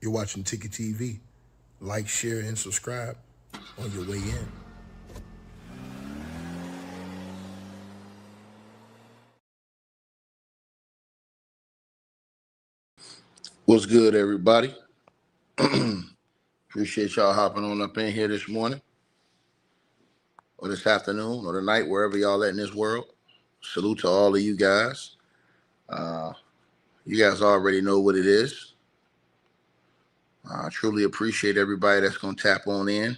You're watching Ticket TV. Like, share, and subscribe on your way in. What's good, everybody? Appreciate y'all hopping on up in here this morning or this afternoon or tonight, wherever y'all at in this world. Salute to all of you guys. Uh, you guys already know what it is. I truly appreciate everybody that's going to tap on in.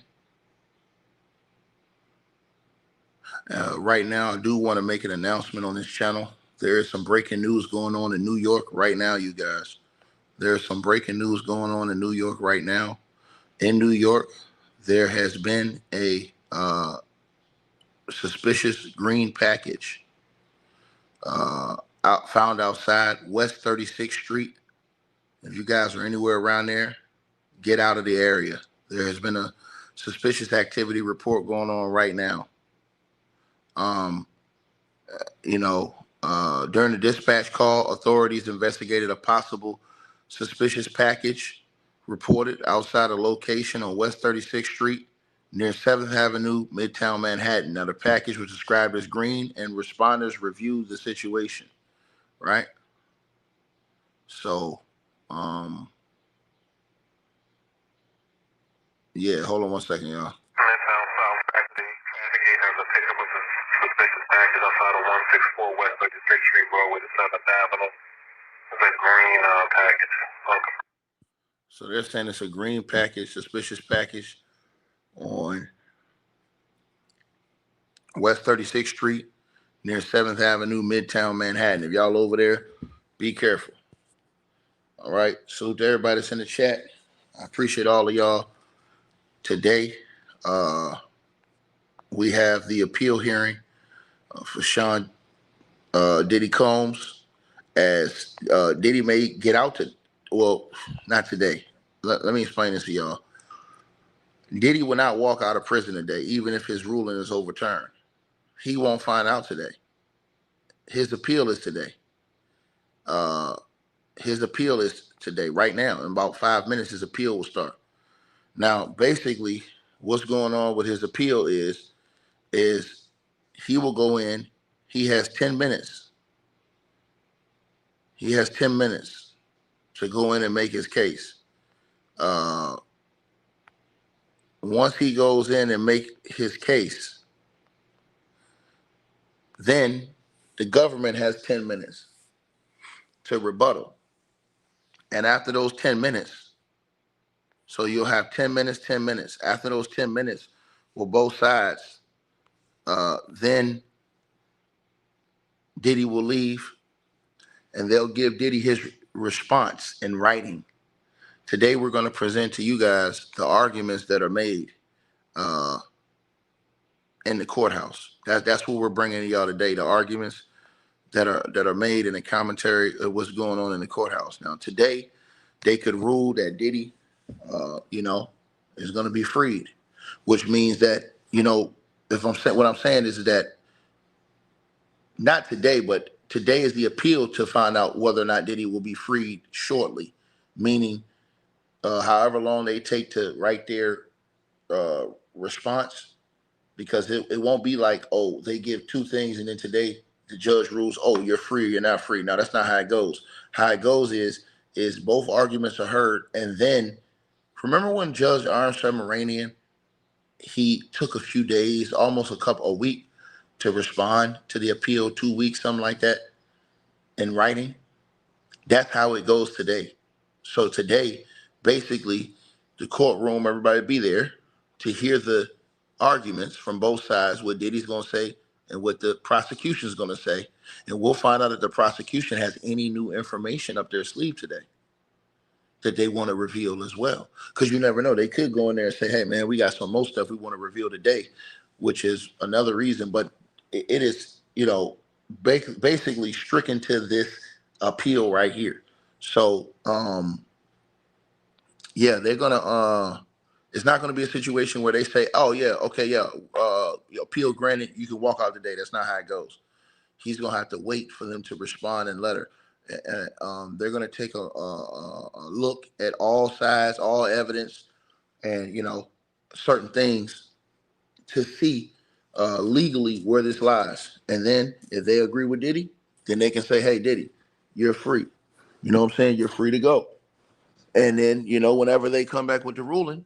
Right now, I do want to make an announcement on this channel. There is some breaking news going on in New York right now, you guys. There's some breaking news going on in New York right now. In New York, there has been a suspicious green package found outside West 36th Street. If you guys are anywhere around there, get out of the area. There has been a suspicious activity report going on right now. Um, during the dispatch call, authorities investigated a possible suspicious package reported outside a location on West 36th Street near 7th Avenue, Midtown Manhattan. Now, the package was described as green, and responders reviewed the situation, right? So, yeah, hold on one second, y'all. Midtown South Acting investigators a pickup of a suspicious package outside of 164 West 36th Street Road with the 7th Avenue. It's a green package. Okay. So they're saying it's a green package, suspicious package on West 36th Street near 7th Avenue, Midtown Manhattan. If y'all over there, be careful. All right. Salute to everybody that's in the chat. I appreciate all of y'all. Today, we have the appeal hearing for Sean Diddy Combs, as Diddy may get out well, not today. Let me explain this to y'all. Diddy will not walk out of prison today, even if his ruling is overturned. He won't find out today. His appeal is today. His appeal is today, right now. In about 5 minutes, his appeal will start. Now, basically, what's going on with his appeal is he will go in. He has 10 minutes. He has 10 minutes to go in and make his case. Once he goes in and make his case, then the government has 10 minutes to rebuttal. And after those 10 minutes, so you'll have 10 minutes, 10 minutes. After those 10 minutes, with both sides, then Diddy will leave and they'll give Diddy his response in writing. Today, we're going to present to you guys the arguments that are made in the courthouse. That's what we're bringing to y'all today, the arguments that are made in the commentary of what's going on in the courthouse. Now, today, they could rule that Diddy, is going to be freed, which means that, if I'm saying, what I'm saying is that not today, but today is the appeal to find out whether or not Diddy will be freed shortly, meaning however long they take to write their response, because it won't be like, oh, they give two things and then today the judge rules, oh, you're free or you're not free. Now, that's not how it goes. How it goes is both arguments are heard, and then remember when Judge Armstrong Moranian, he took a few days, almost a week to respond to the appeal, 2 weeks, something like that, in writing? That's how it goes today. So today, basically, the courtroom, everybody be there to hear the arguments from both sides, what Diddy's going to say and what the prosecution is going to say. And we'll find out if the prosecution has any new information up their sleeve today that they want to reveal as well. Because you never know. They could go in there and say, hey, man, we got some more stuff we want to reveal today, which is another reason. But it is, basically stricken to this appeal right here. So, yeah, they're going to, it's not going to be a situation where they say, oh, yeah, okay, yeah, appeal granted, you can walk out today. That's not how it goes. He's going to have to wait for them to respond in letter. They're going to take a look at all sides, all evidence, and certain things to see legally where this lies. And then if they agree with Diddy, then they can say, "Hey, Diddy, you're free." You know what I'm saying? You're free to go. And then whenever they come back with the ruling,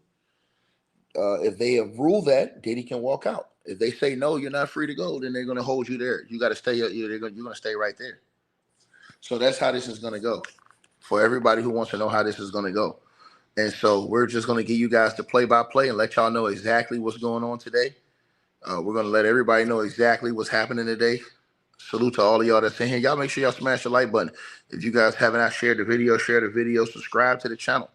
if they have ruled that, Diddy can walk out. If they say no, you're not free to go, then they're going to hold you there. You got to stay. You're going to stay right there. So that's how this is going to go. For everybody who wants to know how this is going to go. And so we're just going to give you guys the play-by-play and let y'all know exactly what's going on today. We're going to let everybody know exactly what's happening today. Salute to all of y'all that's in here. Y'all make sure y'all smash the like button. If you guys haven't not shared the video, share the video, subscribe to the channel.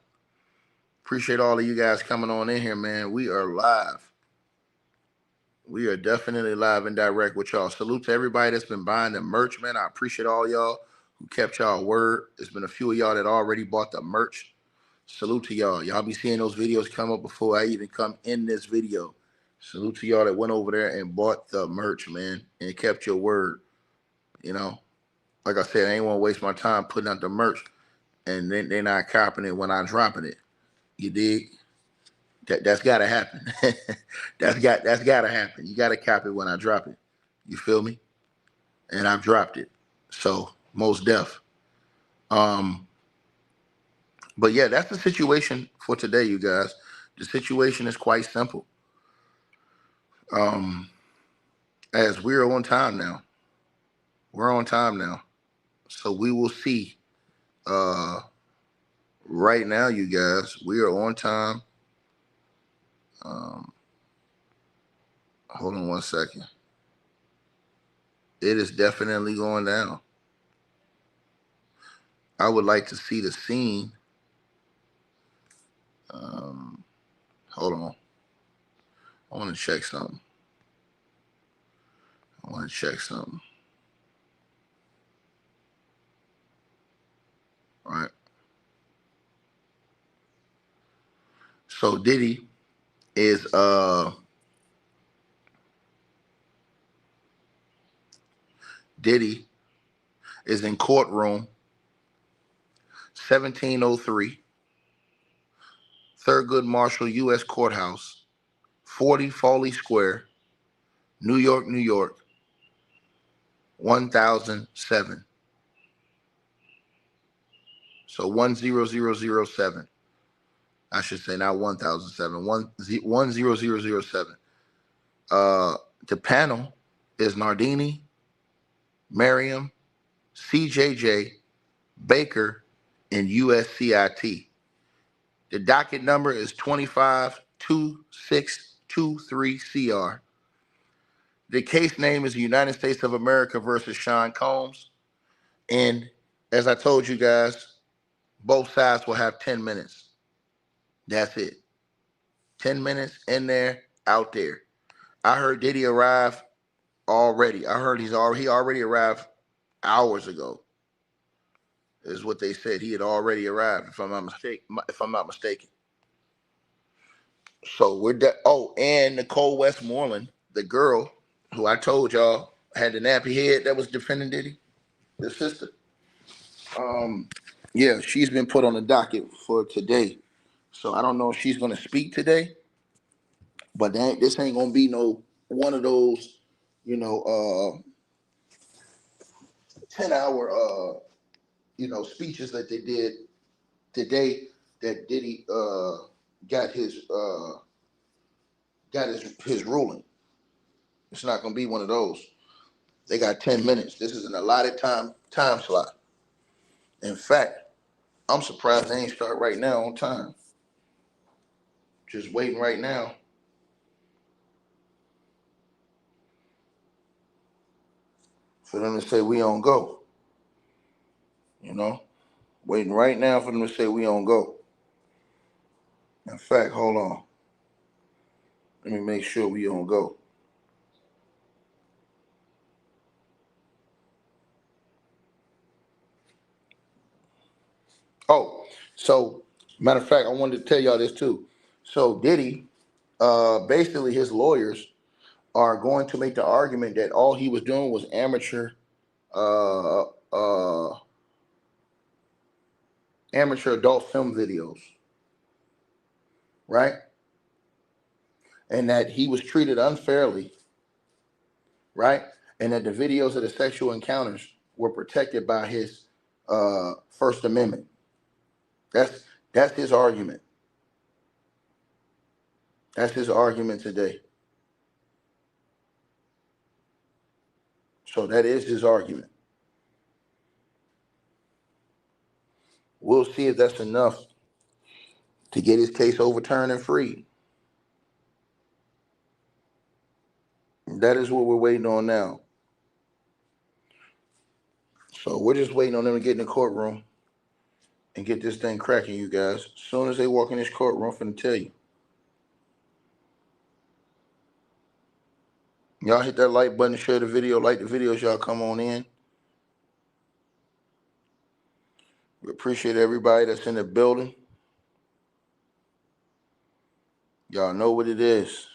Appreciate all of you guys coming on in here, man. We are live. We are definitely live and direct with y'all. Salute to everybody that's been buying the merch, man. I appreciate all y'all who kept y'all word. There's been a few of y'all that already bought the merch. Salute to y'all. Y'all be seeing those videos come up before I even come in this video. Salute to y'all that went over there and bought the merch, man, and kept your word. Like I said, I ain't want to waste my time putting out the merch and then they're not copping it when I'm dropping it. You dig? That's gotta happen. that's gotta happen. You gotta cop it when I drop it. You feel me? And I've dropped it. So most def. But yeah, that's the situation for today, you guys. The situation is quite simple. As we're on time now. We're on time now. So we will see. Right now, you guys, we are on time. Hold on one second. It is definitely going down. I would like to see the scene. Hold on. I want to check something. All right. So Diddy is in courtroom 1703, Thurgood Marshall U.S. Courthouse, 40 Foley Square, New York, 1007. So 10007. I should say not 1007. 10007. The panel is Nardini, Merriam, CJJ, Baker, and USCIT. The docket number is 252623CR. The case name is the United States of America versus Sean Combs. And as I told you guys, both sides will have 10 minutes. That's it. 10 minutes in there, out there. I heard Diddy arrive already. I heard he already arrived hours ago. Is what they said. He had already arrived, if I'm not mistaken. So we're and Nicole Westmoreland, the girl who I told y'all had the nappy head that was defending Diddy, the sister. Yeah, she's been put on the docket for today. So I don't know if she's gonna speak today, but this ain't gonna be no one of those, 10-hour speeches that they did today that Diddy got his ruling. It's not gonna be one of those. They got 10 minutes. This is an allotted time slot. In fact, I'm surprised they ain't start right now on time. Just waiting right now. For them to say we on go. Waiting right now for them to say we on go. In fact, hold on. Let me make sure we on go. Oh, so matter of fact, I wanted to tell y'all this too. So Diddy, basically his lawyers are going to make the argument that all he was doing was amateur amateur adult film videos, right? And that he was treated unfairly, right? And that the videos of the sexual encounters were protected by his First Amendment. That's his argument. That's his argument today. So that is his argument. We'll see if that's enough to get his case overturned and freed. That is what we're waiting on now. So we're just waiting on them to get in the courtroom and get this thing cracking, you guys. As soon as they walk in this courtroom, I'm finna tell you. Y'all hit that like button, share the video, like the videos, y'all come on in. We appreciate everybody that's in the building. Y'all know what it is.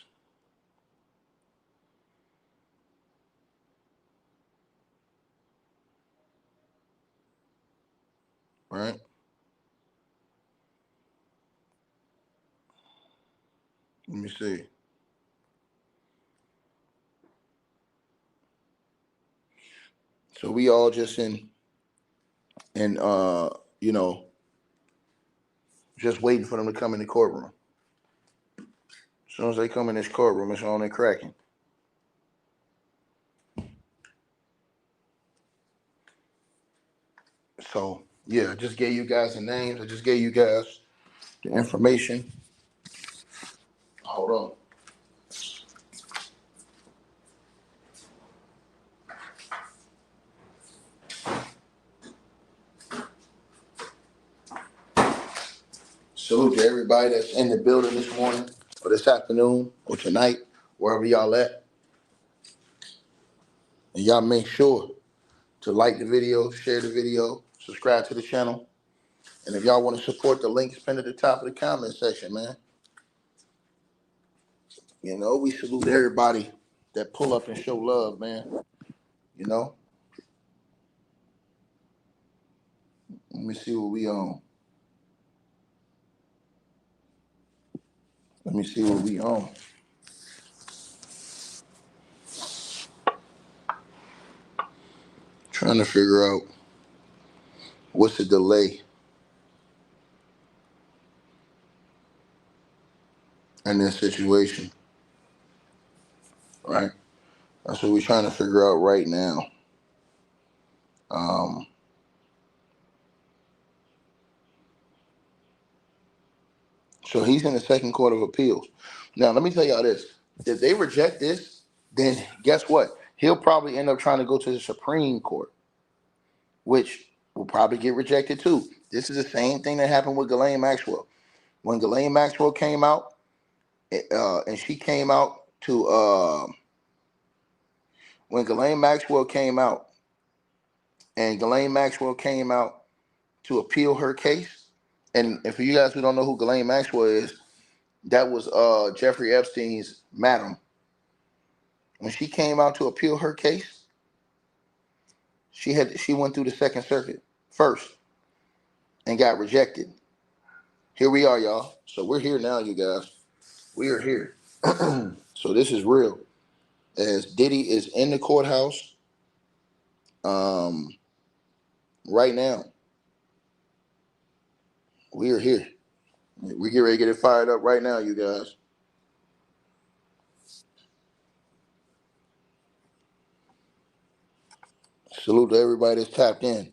Right? Let me see. So we all just you know, just waiting for them to come in the courtroom. As soon as they come in this courtroom, it's on and cracking. So yeah, I just gave you guys the names. I just gave you guys the information. Hold on. Salute to everybody that's in the building this morning or this afternoon or tonight, wherever y'all at. And y'all make sure to like the video, share the video, subscribe to the channel. And if y'all want to support, the link is pinned at the top of the comment section, man. You know, we salute everybody that pull up and show love, man. You know? Let me see what we on. Let me see what we on. Trying to figure out what's the delay in this situation, right? That's what we're trying to figure out right now. So he's in the second court of appeals. Now, let me tell y'all this. If they reject this, then guess what? He'll probably end up trying to go to the Supreme Court, which will probably get rejected too. This is the same thing that happened with Ghislaine Maxwell. When Ghislaine Maxwell came out, and she came out to, when Ghislaine Maxwell came out, and Ghislaine Maxwell came out to appeal her case, and for you guys who don't know who Ghislaine Maxwell is, that was Jeffrey Epstein's madam. When she came out to appeal her case, she went through the Second Circuit first and got rejected. Here we are, y'all. So we're here now, you guys. We are here. So this is real. As Diddy is in the courthouse right now. We are here. We get ready to get it fired up right now, you guys. Salute to everybody that's tapped in,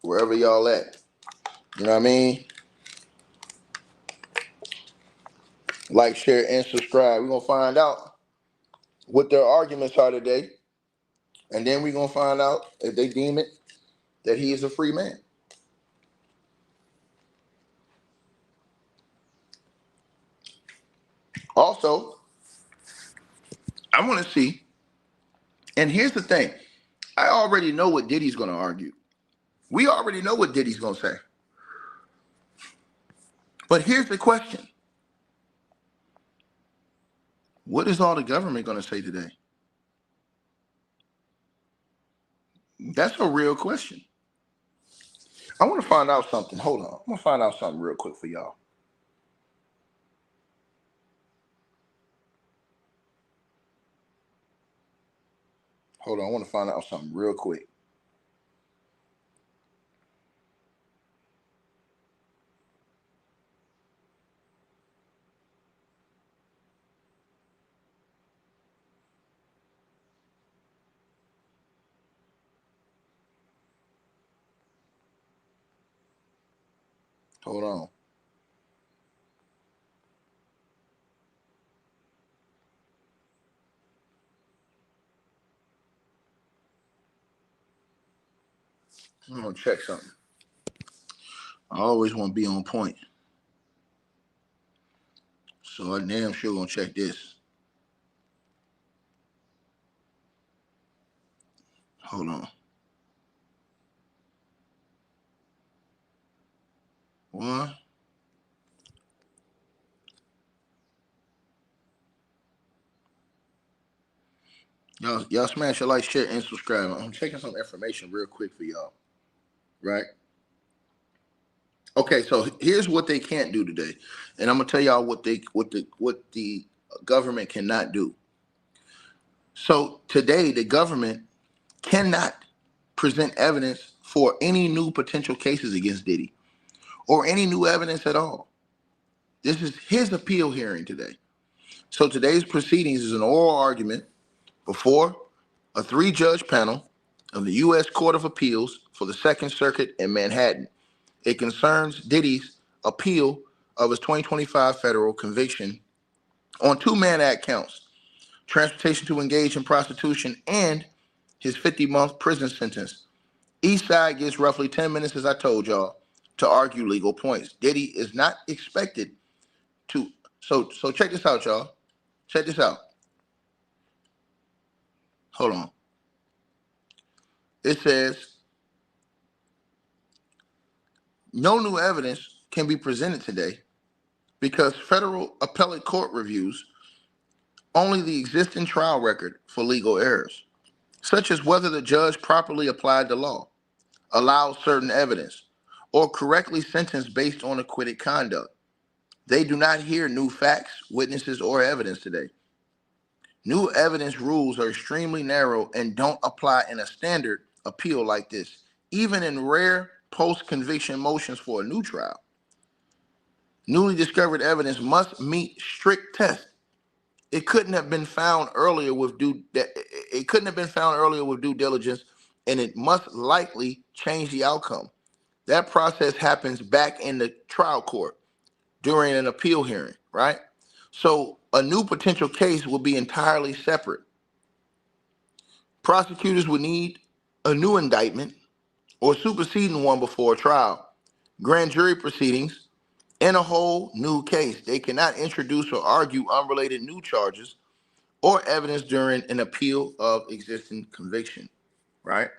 wherever y'all at. You know what I mean? Like, share, and subscribe. We're going to find out what their arguments are today. And then we're going to find out if they deem it that he is a free man. Also, I want to see, and here's the thing. I already know what Diddy's going to argue. We already know what Diddy's going to say. But here's the question. What is all the government going to say today? That's a real question. I want to find out something. Hold on. I'm going to find out something real quick for y'all. Hold on. I want to find out something real quick. Hold on. I'm going to check something. I always want to be on point. So I damn sure going to check this. Hold on. What? Y'all smash a like, share, and subscribe. I'm checking some information real quick for y'all. Right? Okay, so here's what they can't do today. And I'm gonna tell y'all what the government cannot do. So today the government cannot present evidence for any new potential cases against Diddy or any new evidence at all. This is his appeal hearing today. So today's proceedings is an oral argument before a 3-judge panel of the U.S. Court of Appeals for the Second Circuit in Manhattan. It concerns Diddy's appeal of his 2025 federal conviction on 2 Mann Act counts: transportation to engage in prostitution and his 50-month prison sentence. Each side gets roughly 10 minutes, as I told y'all, to argue legal points. Diddy is not expected to. So check this out, y'all. Check this out. Hold on. It says no new evidence can be presented today because federal appellate court reviews only the existing trial record for legal errors, such as whether the judge properly applied the law, allowed certain evidence, or correctly sentenced based on acquitted conduct. They do not hear new facts, witnesses, or evidence today. New evidence rules are extremely narrow and don't apply in a standard appeal like this, even in rare post-conviction motions for a new trial. Newly discovered evidence must meet strict tests. It couldn't have been found earlier with due diligence, and it must likely change the outcome. That process happens back in the trial court during an appeal hearing, right? So a new potential case will be entirely separate. Prosecutors would need a new indictment or superseding one before trial, grand jury proceedings, and a whole new case. They cannot introduce or argue unrelated new charges or evidence during an appeal of existing conviction, right?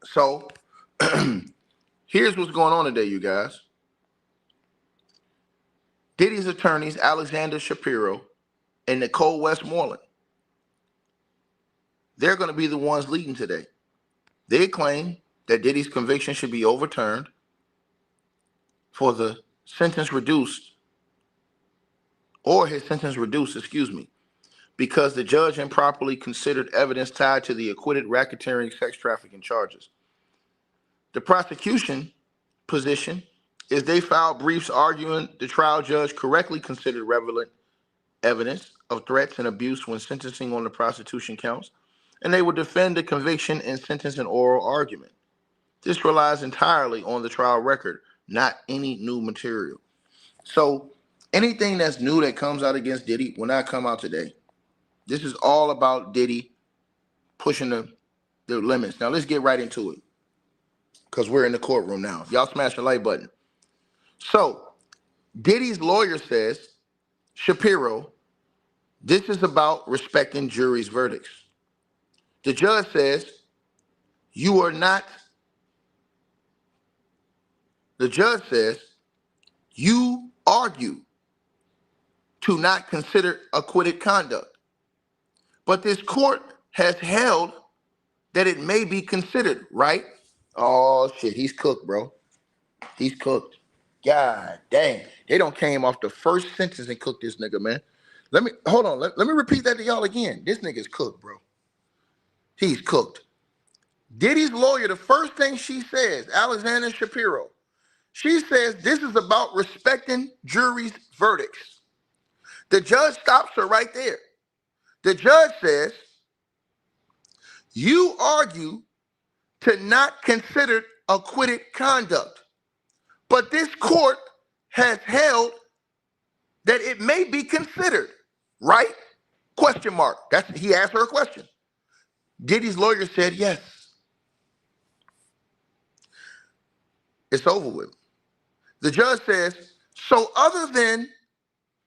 So here's what's going on today, you guys. Diddy's attorneys, Alexander Shapiro and Nicole Westmoreland, they're going to be the ones leading today. They claim that Diddy's conviction should be overturned for the sentence reduced, or his sentence reduced, because the judge improperly considered evidence tied to the acquitted racketeering sex trafficking charges. The prosecution position is they filed briefs arguing the trial judge correctly considered relevant evidence of threats and abuse when sentencing on the prostitution counts, and they will defend the conviction and sentence in oral argument. This relies entirely on the trial record, not any new material. So anything that's new that comes out against Diddy will not come out today. This is all about Diddy pushing the limits. Now let's get right into it, because we're in the courtroom now. Y'all smash the like button. So Diddy's lawyer says, Shapiro, this is about respecting jury's verdicts. The judge says, you are not. The judge says, you argue to not consider acquitted conduct. But this court has held that it may be considered, right? Oh shit, he's cooked, bro. He's cooked. God dang. They don't came off the first sentence and cooked this nigga, man. Let me hold on. Let me repeat that to y'all again. This nigga's cooked, bro. He's cooked. Diddy's lawyer, the first thing she says, Alexander Shapiro, she says this is about respecting jury's verdicts. The judge stops her right there. The judge says, you argue to not consider acquitted conduct, but this court has held that it may be considered, right? Question mark. He asked her a question. Diddy's lawyer said yes. It's over with. The judge says, so other than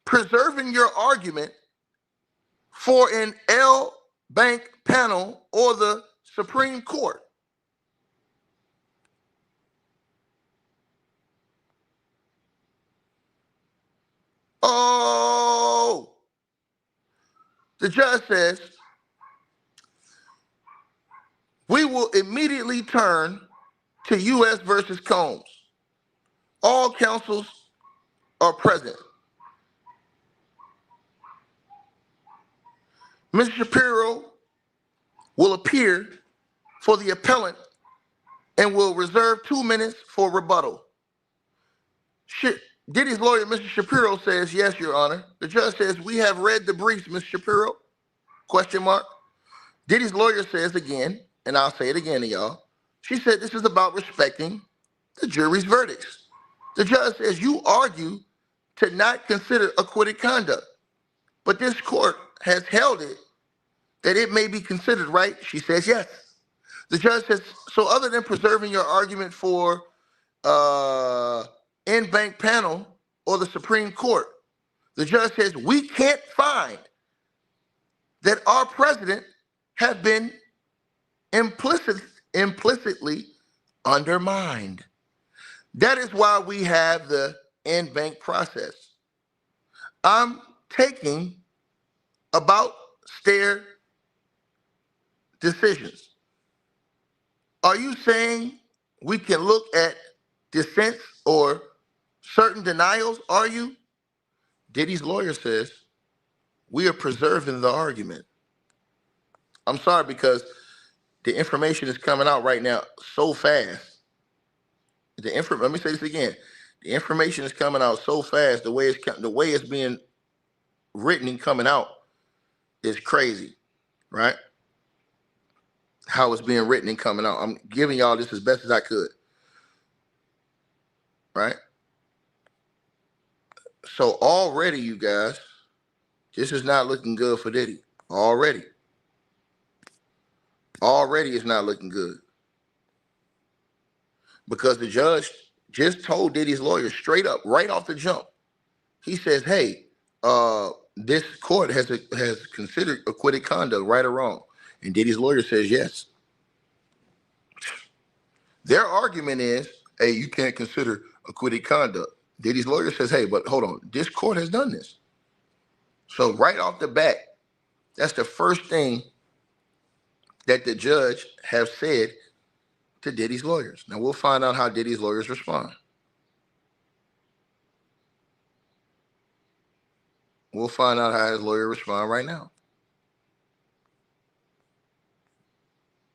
preserving your argument for an L bank panel or the Supreme Court, oh, the judge says, we will immediately turn to U.S. versus Combs. All counsels are present. Mr. Shapiro will appear for the appellant and will reserve 2 minutes for rebuttal. Diddy's lawyer, Mr. Shapiro, says, yes, Your Honor. The judge says, we have read the briefs, Mr. Shapiro, question mark. Diddy's lawyer says again, and I'll say it again to y'all, she said this is about respecting the jury's verdicts. The judge says, you argue to not consider acquitted conduct, but this court has held it that it may be considered, right? She says yes. The judge says, so other than preserving your argument for in-bank panel or the Supreme Court, the judge says we can't find that our president has been implicitly undermined. That is why we have the in-bank process. I'm taking about stare decisions. Are you saying we can look at dissents or certain denials? Are you? Diddy's lawyer says we are preserving the argument. I'm sorry because the information is coming out right now so fast. Let me say this again. The information is coming out so fast. The way it's being written and coming out is crazy, right? How it's being written and coming out. I'm giving y'all this as best as I could, right? So already, you guys, this is not looking good for Diddy. Already it's not looking good because the judge just told Diddy's lawyer straight up, right off the jump. He says, "Hey, this court has considered acquitted conduct, right or wrong?" And Diddy's lawyer says yes. Their argument is, "Hey, you can't consider acquitted conduct." Diddy's lawyer says, "Hey, but hold on, this court has done this." So right off the bat, that's the first thing that the judge have said to Diddy's lawyers. Now we'll find out how Diddy's lawyers respond. We'll find out how his lawyer respond right now.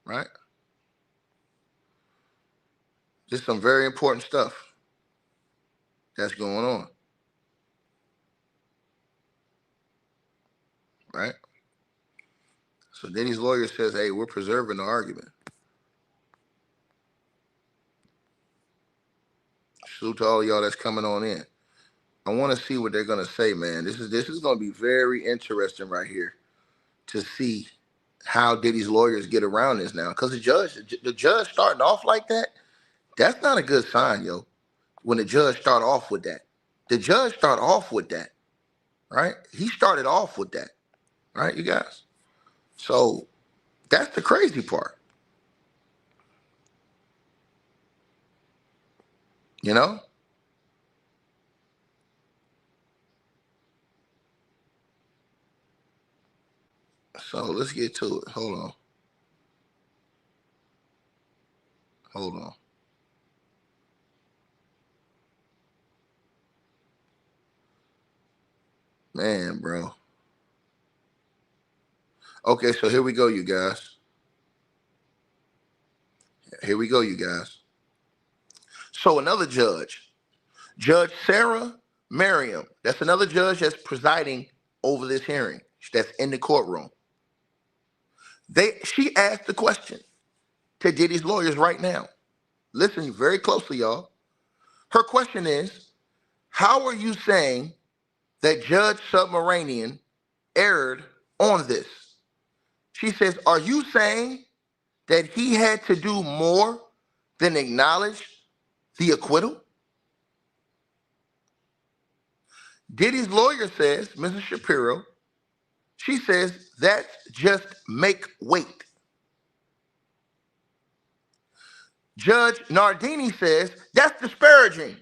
Right? This is some very important stuff that's going on. Right? So Diddy's lawyer says, "Hey, we're preserving the argument." Salute to all y'all that's coming on in. I want to see what they're gonna say, man. This is gonna be very interesting right here to see how Diddy's lawyers get around this now. Because the judge starting off like that, that's not a good sign, yo. When the judge start off with that. The judge start off with that, right? He started off with that, right, you guys? So that's the crazy part, you know? So let's get to it. Hold Hold on. Man, bro. Okay, so here we go, you guys. Here we go, you guys. So another judge, Judge Sarah Merriam, that's another judge that's presiding over this hearing, that's in the courtroom. She asked the question to Diddy's lawyers right now. Listen very closely, y'all. Her question is, how are you saying that Judge Submaranian erred on this? She says, are you saying that he had to do more than acknowledge the acquittal? Diddy's lawyer says, Mrs. Shapiro, she says, that's just make weight. Judge Nardini says, that's disparaging.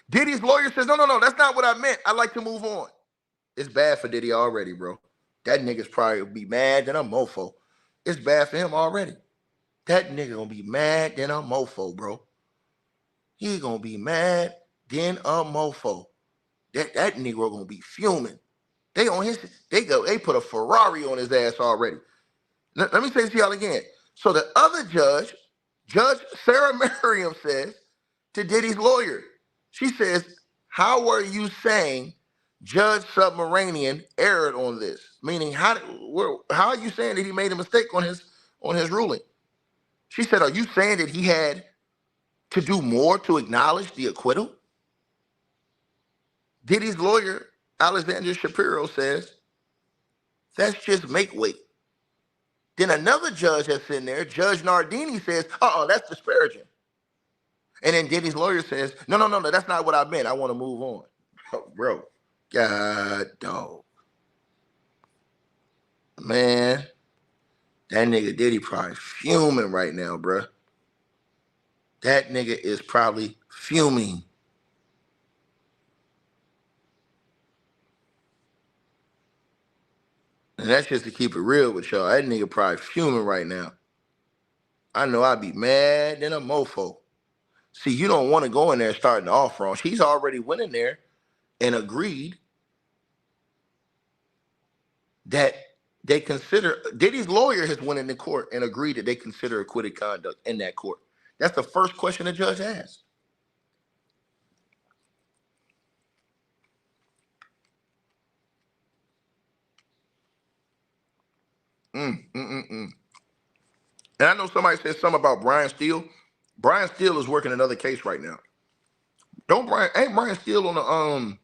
Diddy's lawyer says, no, that's not what I meant. I'd like to move on. It's bad for Diddy already, bro. That nigga's probably be mad than a mofo. It's bad for him already. That nigga gonna be mad than a mofo, bro. He gonna be mad than a mofo. That nigga gonna be fuming. They put a Ferrari on his ass already. Let me say this to y'all again. So the other judge, Judge Sarah Merriam, says to Diddy's lawyer, she says, how are you saying Judge Submaranian erred on this? Meaning, how are you saying that he made a mistake on his ruling? She said, are you saying that he had to do more to acknowledge the acquittal? Diddy's lawyer, Alexander Shapiro, says, that's just make weight. Then another judge that's in there, Judge Nardini, says, that's disparaging. And then Diddy's lawyer says, no, that's not what I meant. I want to move on. Oh, bro, God, dog. Man, that nigga Diddy probably fuming right now, bro. That nigga is probably fuming. And that's just to keep it real with y'all. That nigga probably fuming right now. I know I'd be mad than a mofo. See, you don't want to go in there starting off wrong. She's already went in there and agreed that they consider, Diddy's lawyer has went into court and agreed that they consider acquitted conduct in that court. That's the first question the judge asked. And I know somebody said something about Brian Steele. Brian Steele is working another case right now. Ain't Brian Steele on the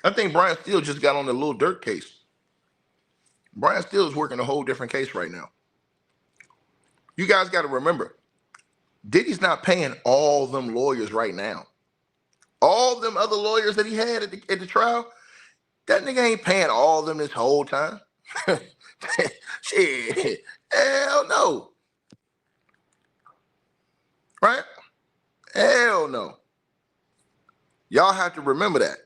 I think Brian Steele just got on the Lil Durk case. Brian Steele is working a whole different case right now. You guys got to remember, Diddy's not paying all them lawyers right now. All them other lawyers that he had at the trial, that nigga ain't paying all of them this whole time. Shit, hell no. Right? Hell no. Y'all have to remember that.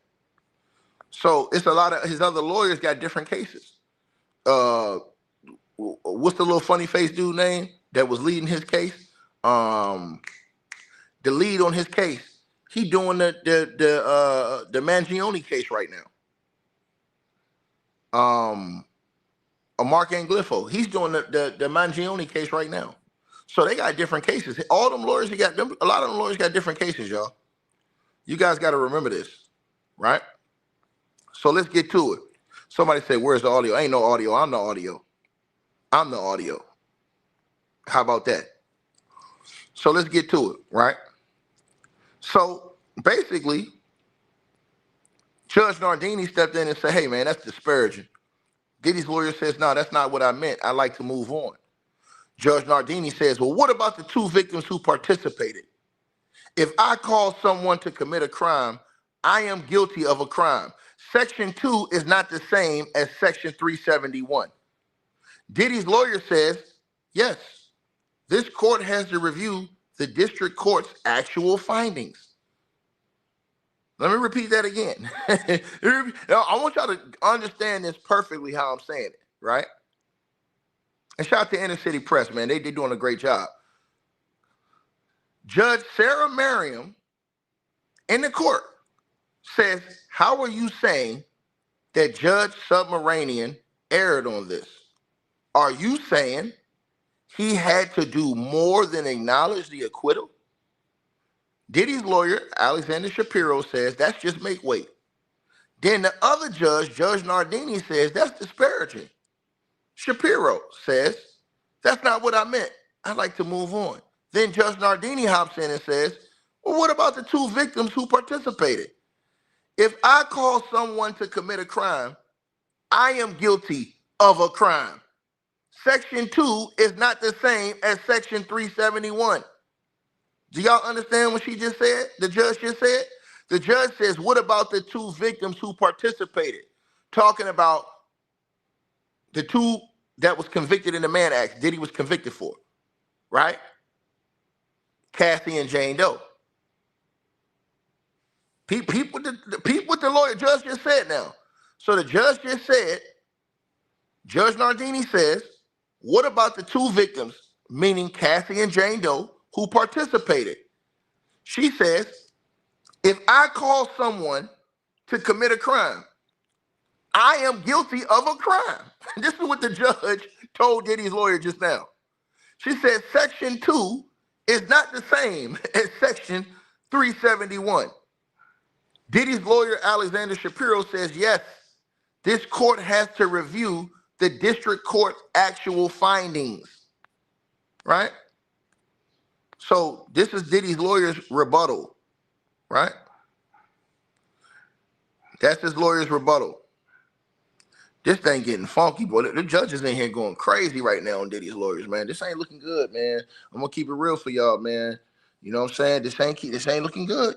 So it's a lot of his other lawyers got different cases. What's the little funny face dude name that was leading his case? The lead on his case. He doing the Mangione case right now. Mark Anglifo. He's doing the Mangione case right now. So they got different cases. All them lawyers, a lot of them lawyers got different cases, y'all. You guys got to remember this, right? So let's get to it. Somebody say, where's the audio? Ain't no audio. I'm the audio. I'm the audio. How about that? So let's get to it, right? So basically, Judge Nardini stepped in and said, hey, man, that's disparaging. Diddy's lawyer says, no, that's not what I meant. I'd like to move on. Judge Nardini says, well, what about the two victims who participated? If I call someone to commit a crime, I am guilty of a crime. Section 2 is not the same as Section 371. Diddy's lawyer says, yes, this court has to review the district court's actual findings. Let me repeat that again. I want y'all to understand this perfectly how I'm saying it, right? And shout out to Inner City Press, man. They're doing a great job. Judge Sarah Merriam in the court says, how are you saying that Judge Submaranian erred on this? Are you saying he had to do more than acknowledge the acquittal? Diddy's lawyer, Alexander Shapiro, says that's just make weight. Then the other judge, Judge Nardini, says that's disparaging. Shapiro says, that's not what I meant. I'd like to move on. Then Judge Nardini hops in and says, well, what about the two victims who participated? If I call someone to commit a crime, I am guilty of a crime. Section 2 is not the same as Section 371. Do y'all understand what she just said? The judge just said? The judge says, what about the two victims who participated? Talking about the two that was convicted in the Mann Act, Diddy was convicted for, right? Cassie and Jane Doe. Peep what the lawyer judge just said now. So the judge just said, Judge Nardini says, what about the two victims, meaning Cassie and Jane Doe, who participated? She says, if I call someone to commit a crime, I am guilty of a crime. This is what the judge told Diddy's lawyer just now. She said Section 2 is not the same as Section 371. Diddy's lawyer, Alexander Shapiro, says, yes, this court has to review the district court's actual findings, right? So this is Diddy's lawyer's rebuttal, right? That's his lawyer's rebuttal. This thing getting funky, boy. The judges in here going crazy right now on Diddy's lawyers, man. This ain't looking good, man. I'm gonna keep it real for y'all, man. You know what I'm saying? This ain't looking good.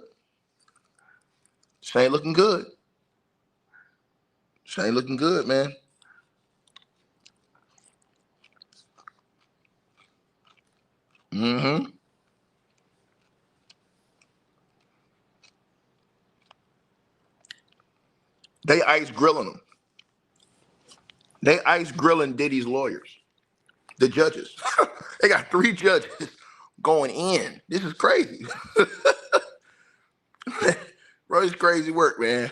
This ain't looking good. This ain't looking good, man. Mm-hmm. They ice grilling them. They ice grilling Diddy's lawyers. The judges. They got 3 judges going in. This is crazy. Bro, it's crazy work, man.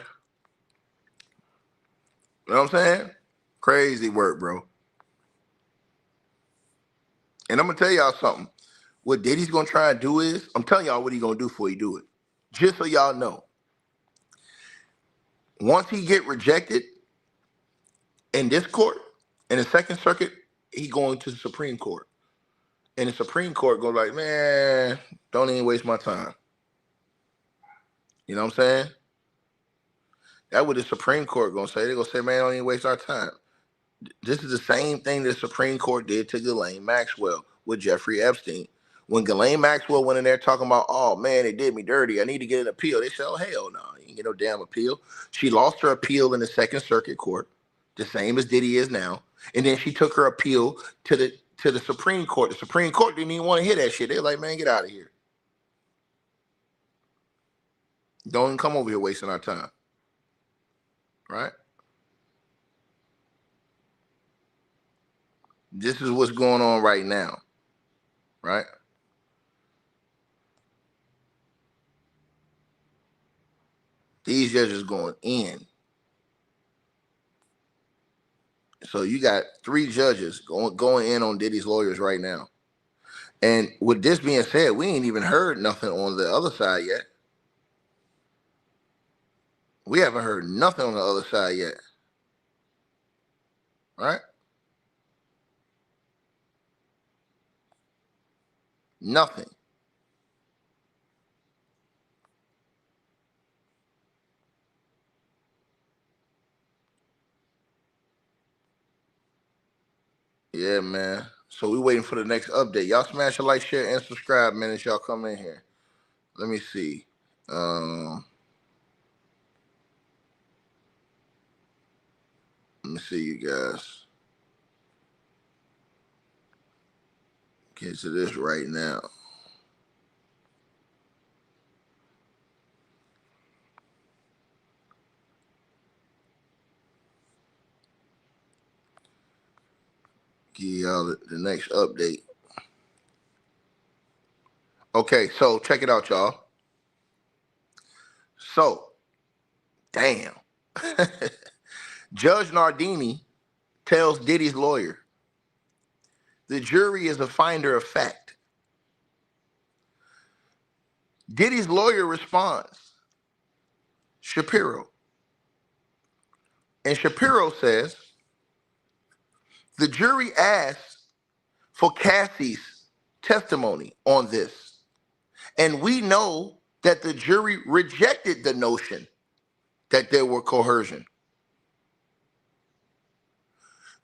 You know what I'm saying? Crazy work, bro. And I'm gonna tell y'all something. What Diddy's gonna try and do is, I'm telling y'all what he's gonna do before he do it. Just so y'all know. Once he get rejected in this court, in the Second Circuit, he going to the Supreme Court. And the Supreme Court go like, man, don't even waste my time. You know what I'm saying? That's what the Supreme Court gonna say. They're gonna say, man, don't even waste our time. This is the same thing the Supreme Court did to Ghislaine Maxwell with Jeffrey Epstein. When Ghislaine Maxwell went in there talking about, oh man, they did me dirty, I need to get an appeal. They said, oh hell no, you ain't get no damn appeal. She lost her appeal in the Second Circuit Court, the same as Diddy is now. And then she took her appeal to the Supreme Court. The Supreme Court didn't even want to hear that shit. They're like, man, get out of here. Don't even come over here wasting our time. Right? This is what's going on right now. Right? These judges going in. So you got 3 judges going in on Diddy's lawyers right now. And with this being said, we ain't even heard nothing on the other side yet. We haven't heard nothing on the other side yet. Right? Nothing. Yeah, man. So we waiting for the next update. Y'all smash a like, share, and subscribe, man, as y'all come in here. Let me see. Let me see, you guys. Get to this right now. Give y'all the next update. Okay, so check it out, y'all. So, damn. Judge Nardini tells Diddy's lawyer, the jury is a finder of fact. Diddy's lawyer responds, Shapiro. And Shapiro says, the jury asked for Cassie's testimony on this. And we know that the jury rejected the notion that there were coercion.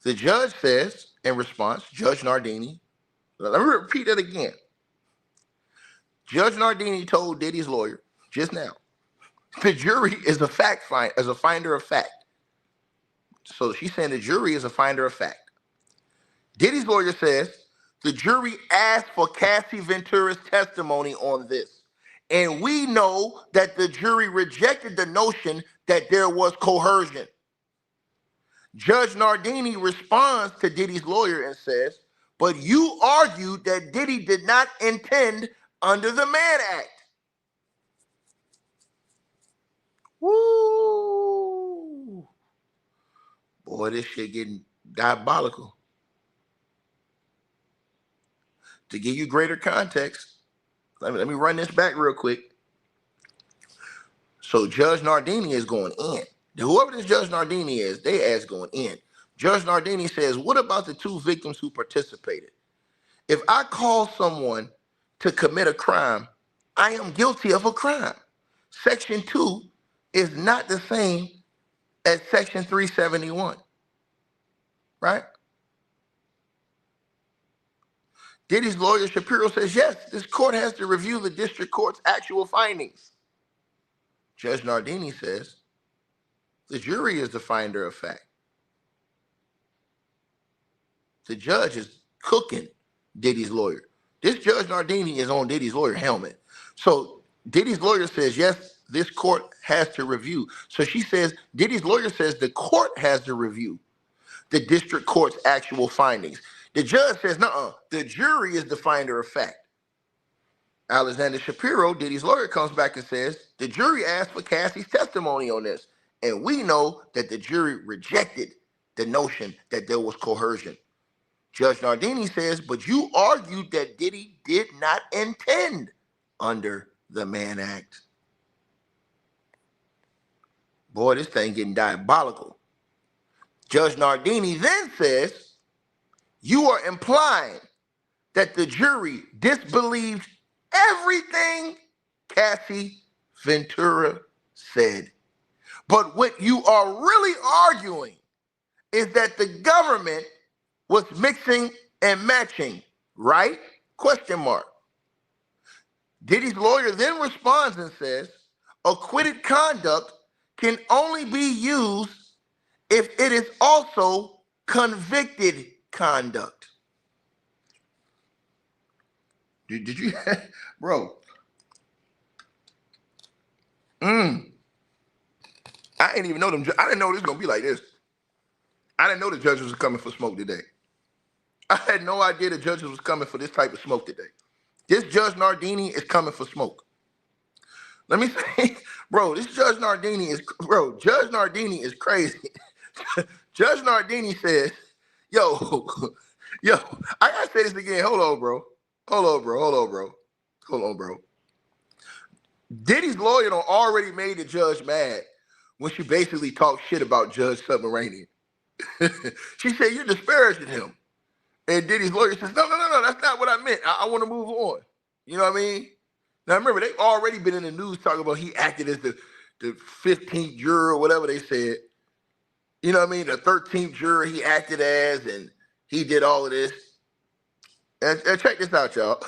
The judge says, in response, Judge Nardini, let me repeat that again. Judge Nardini told Diddy's lawyer just now, the jury is a finder of fact. So she's saying the jury is a finder of fact. Diddy's lawyer says the jury asked for Cassie Ventura's testimony on this. And we know that the jury rejected the notion that there was coercion. Judge Nardini responds to Diddy's lawyer and says, but you argued that Diddy did not intend under the Mann Act. Woo! Boy, this shit getting diabolical. To give you greater context, let me run this back real quick. So Judge Nardini is going in. Whoever this Judge Nardini is, they ass going in. Judge Nardini says, what about the two victims who participated? If I call someone to commit a crime, I am guilty of a crime. Section 2 is not the same as Section 371, right? Diddy's lawyer Shapiro says, yes, this court has to review the district court's actual findings. Judge Nardini says, the jury is the finder of fact. The judge is cooking Diddy's lawyer. This Judge Nardini is on Diddy's lawyer helmet. So Diddy's lawyer says, yes, this court has to review. So she says, Diddy's lawyer says the court has to review the district court's actual findings. The judge says, nuh-uh, the jury is the finder of fact. Alexander Shapiro, Diddy's lawyer, comes back and says, the jury asked for Cassie's testimony on this. And we know that the jury rejected the notion that there was coercion. Judge Nardini says, but you argued that Diddy did not intend under the Mann Act. Boy, this thing getting diabolical. Judge Nardini then says, you are implying that the jury disbelieved everything Cassie Ventura said. But what you are really arguing is that the government was mixing and matching, right? Question mark. Diddy's lawyer then responds and says, acquitted conduct can only be used if it is also convicted conduct. Did you, bro? I didn't even know them. I didn't know this was gonna be like this. I didn't know the judges was coming for smoke today. I had no idea the judges was coming for this type of smoke today. This Judge Nardini is coming for smoke. Let me say, bro, this Judge Nardini is, Judge Nardini is crazy. Judge Nardini says, yo, I gotta say this again. Hold on, bro. Diddy's lawyer done already made the judge mad when she basically talked shit about Judge Submarinian. She said, you're disparaging him. And Diddy's lawyer says, no, that's not what I meant. I want to move on. You know what I mean? Now, remember, they've already been in the news talking about he acted as the 15th juror or whatever they said. You know what I mean? The 13th juror he acted as, and he did all of this. And check this out, y'all.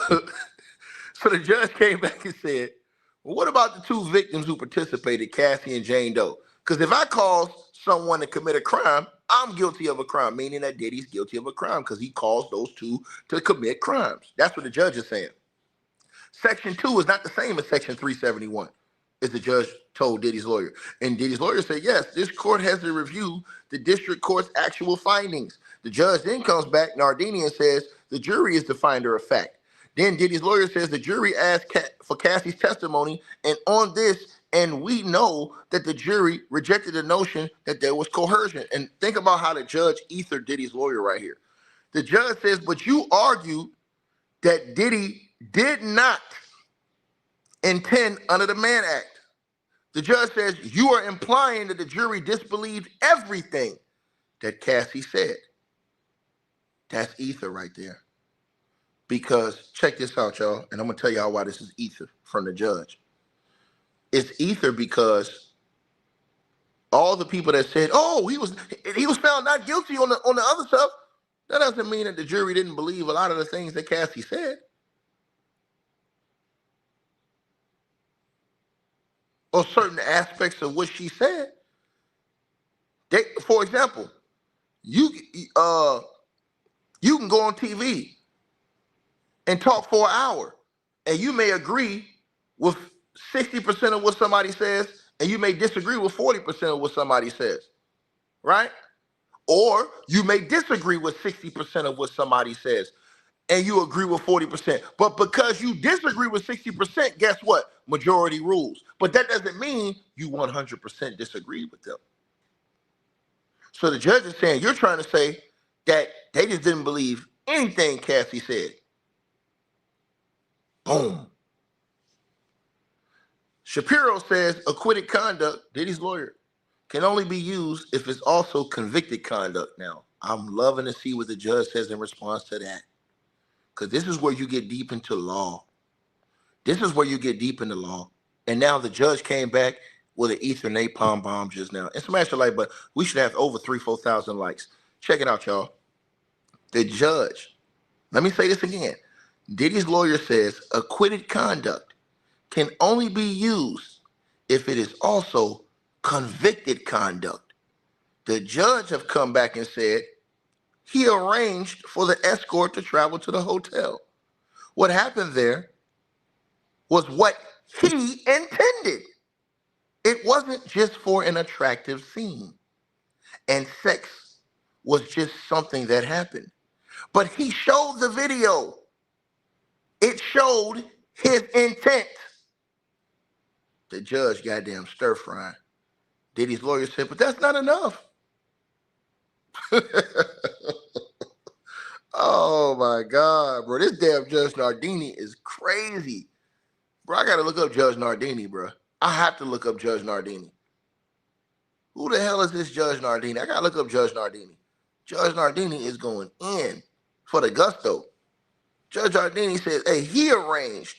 So the judge came back and said, well, what about the two victims who participated, Cassie and Jane Doe? Because if I cause someone to commit a crime, I'm guilty of a crime, meaning that Diddy's guilty of a crime because he caused those two to commit crimes. That's what the judge is saying. Section 2 is not the same as Section 371, as the judge told Diddy's lawyer. And Diddy's lawyer said, yes, this court has to review the district court's actual findings. The judge then comes back, Nardini, and says the jury is the finder of fact. Then Diddy's lawyer says the jury asked for Cassie's testimony, and on this, and we know that the jury rejected the notion that there was coercion. And think about how the judge ethered Diddy's lawyer right here. The judge says, but you argued that Diddy did not intend under the Mann Act. The judge says you are implying that the jury disbelieved everything that Cassie said. That's ether right there. Because check this out, y'all, and I'm gonna tell y'all why this is ether from the judge. It's ether because all the people that said, "Oh, he was found not guilty on the other stuff," that doesn't mean that the jury didn't believe a lot of the things that Cassie said. Or certain aspects of what she said. For example, you can go on TV and talk for an hour, and you may agree with 60% of what somebody says, and you may disagree with 40% of what somebody says, right? Or you may disagree with 60% of what somebody says, and you agree with 40%. But because you disagree with 60%, guess what? Majority rules. But that doesn't mean you 100% disagree with them. So the judge is saying, you're trying to say that they just didn't believe anything Cassie said. Boom. Shapiro says acquitted conduct, Diddy's lawyer, can only be used if it's also convicted conduct. Now, I'm loving to see what the judge says in response to that. Because this is where you get deep into law. This is where you get deep into law. And now the judge came back with an ether napalm bomb just now. And smash the like button. We should have over 3,000-4,000 likes. Check it out, y'all. The judge, let me say this again. Diddy's lawyer says acquitted conduct can only be used if it is also convicted conduct. The judge have come back and said he arranged for the escort to travel to the hotel. What happened there was what he intended. It wasn't just for an attractive scene, and sex was just something that happened. But he showed the video. It showed his intent. The judge goddamn stir frying. Diddy's lawyer said, but that's not enough. Oh my God, bro. This damn Judge Nardini is crazy. Bro, I gotta look up Judge Nardini, bro. I have to look up Judge Nardini. Who the hell is this Judge Nardini? I gotta look up Judge Nardini. Judge Nardini is going in for the gusto. Judge Nardini says, hey, he arranged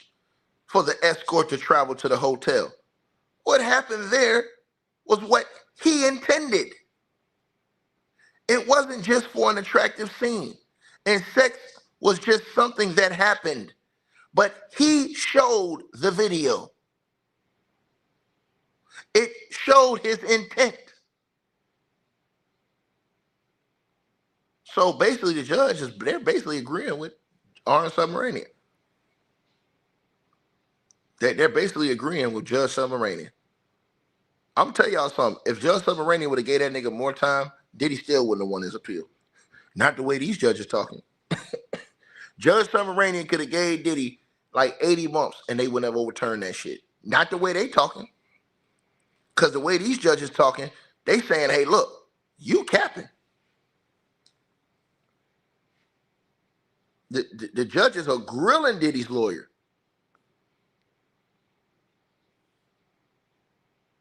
for the escort to travel to the hotel. What happened there was what he intended. It wasn't just for an attractive scene. And sex was just something that happened. But he showed the video. It showed his intent. So basically the judge they're basically agreeing with Orange Submarinian. They're basically agreeing with Judge Submarinian. I'm gonna tell y'all something. If Judge Submarinian would have gave that nigga more time, Diddy still wouldn't have won his appeal. Not the way these judges talking. Judge Submarinian could have gave Diddy like 80 months and they wouldn't have overturned that shit. Not the way they talking. Because the way these judges talking, they saying, hey, look, you capping. The judges are grilling Diddy's lawyer.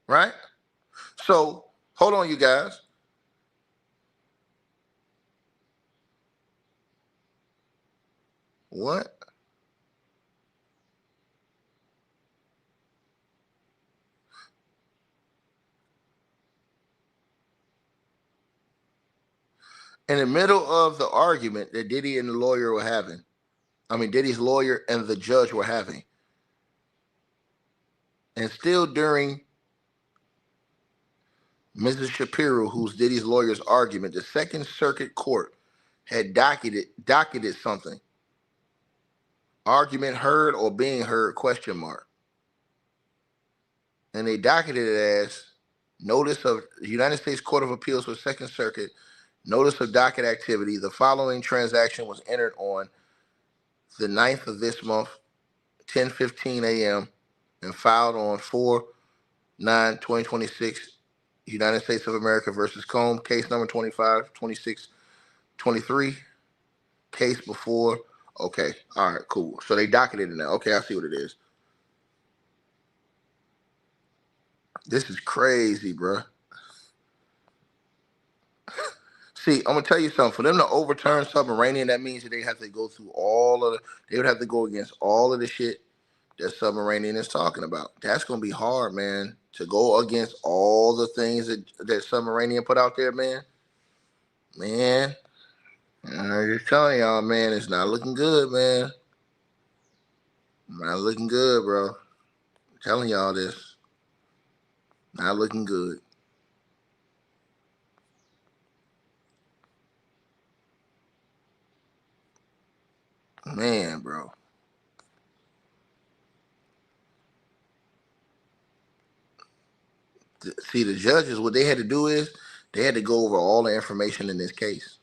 Right? So, hold on, you guys. What? In the middle of the argument that Diddy and the lawyer were having, Diddy's lawyer and the judge were having, and still during Mrs. Shapiro, who's Diddy's lawyer's argument, the Second Circuit Court had docketed something. Argument heard or being heard, question mark. And they docketed it as notice of the United States Court of Appeals for Second Circuit Notice of docket activity. The following transaction was entered on the 9th of this month, 10:15 a.m., and filed on 4/9/2026, United States of America versus Combe, case number 25-26-23, case before. Okay, all right, cool. So they docketed it now. Okay, I see what it is. This is crazy, bro. See, I'm gonna tell you something. For them to overturn Submarinian, that means that they have to go through they would have to go against all of the shit that Submarinian is talking about. That's gonna be hard, man. To go against all the things that Submarinian put out there, man. Man, I'm just telling y'all, man, it's not looking good, man. Not looking good, bro. I'm telling y'all this. Not looking good. Man, bro. See, the judges, what they had to do is they had to go over all the information in this case.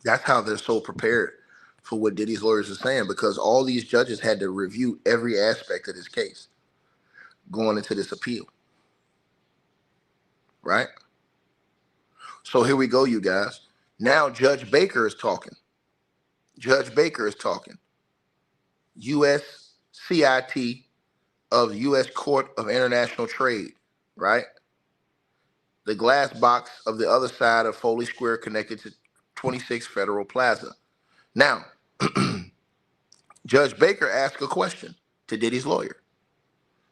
That's how they're so prepared for what Diddy's lawyers are saying, because all these judges had to review every aspect of this case going into this appeal. Right? So here we go, you guys. Now Judge Baker is talking. Judge Baker is talking. U.S. CIT of U.S. Court of International Trade, right? The glass box of the other side of Foley Square connected to 26 Federal Plaza. Now, Judge Baker asked a question to Diddy's lawyer.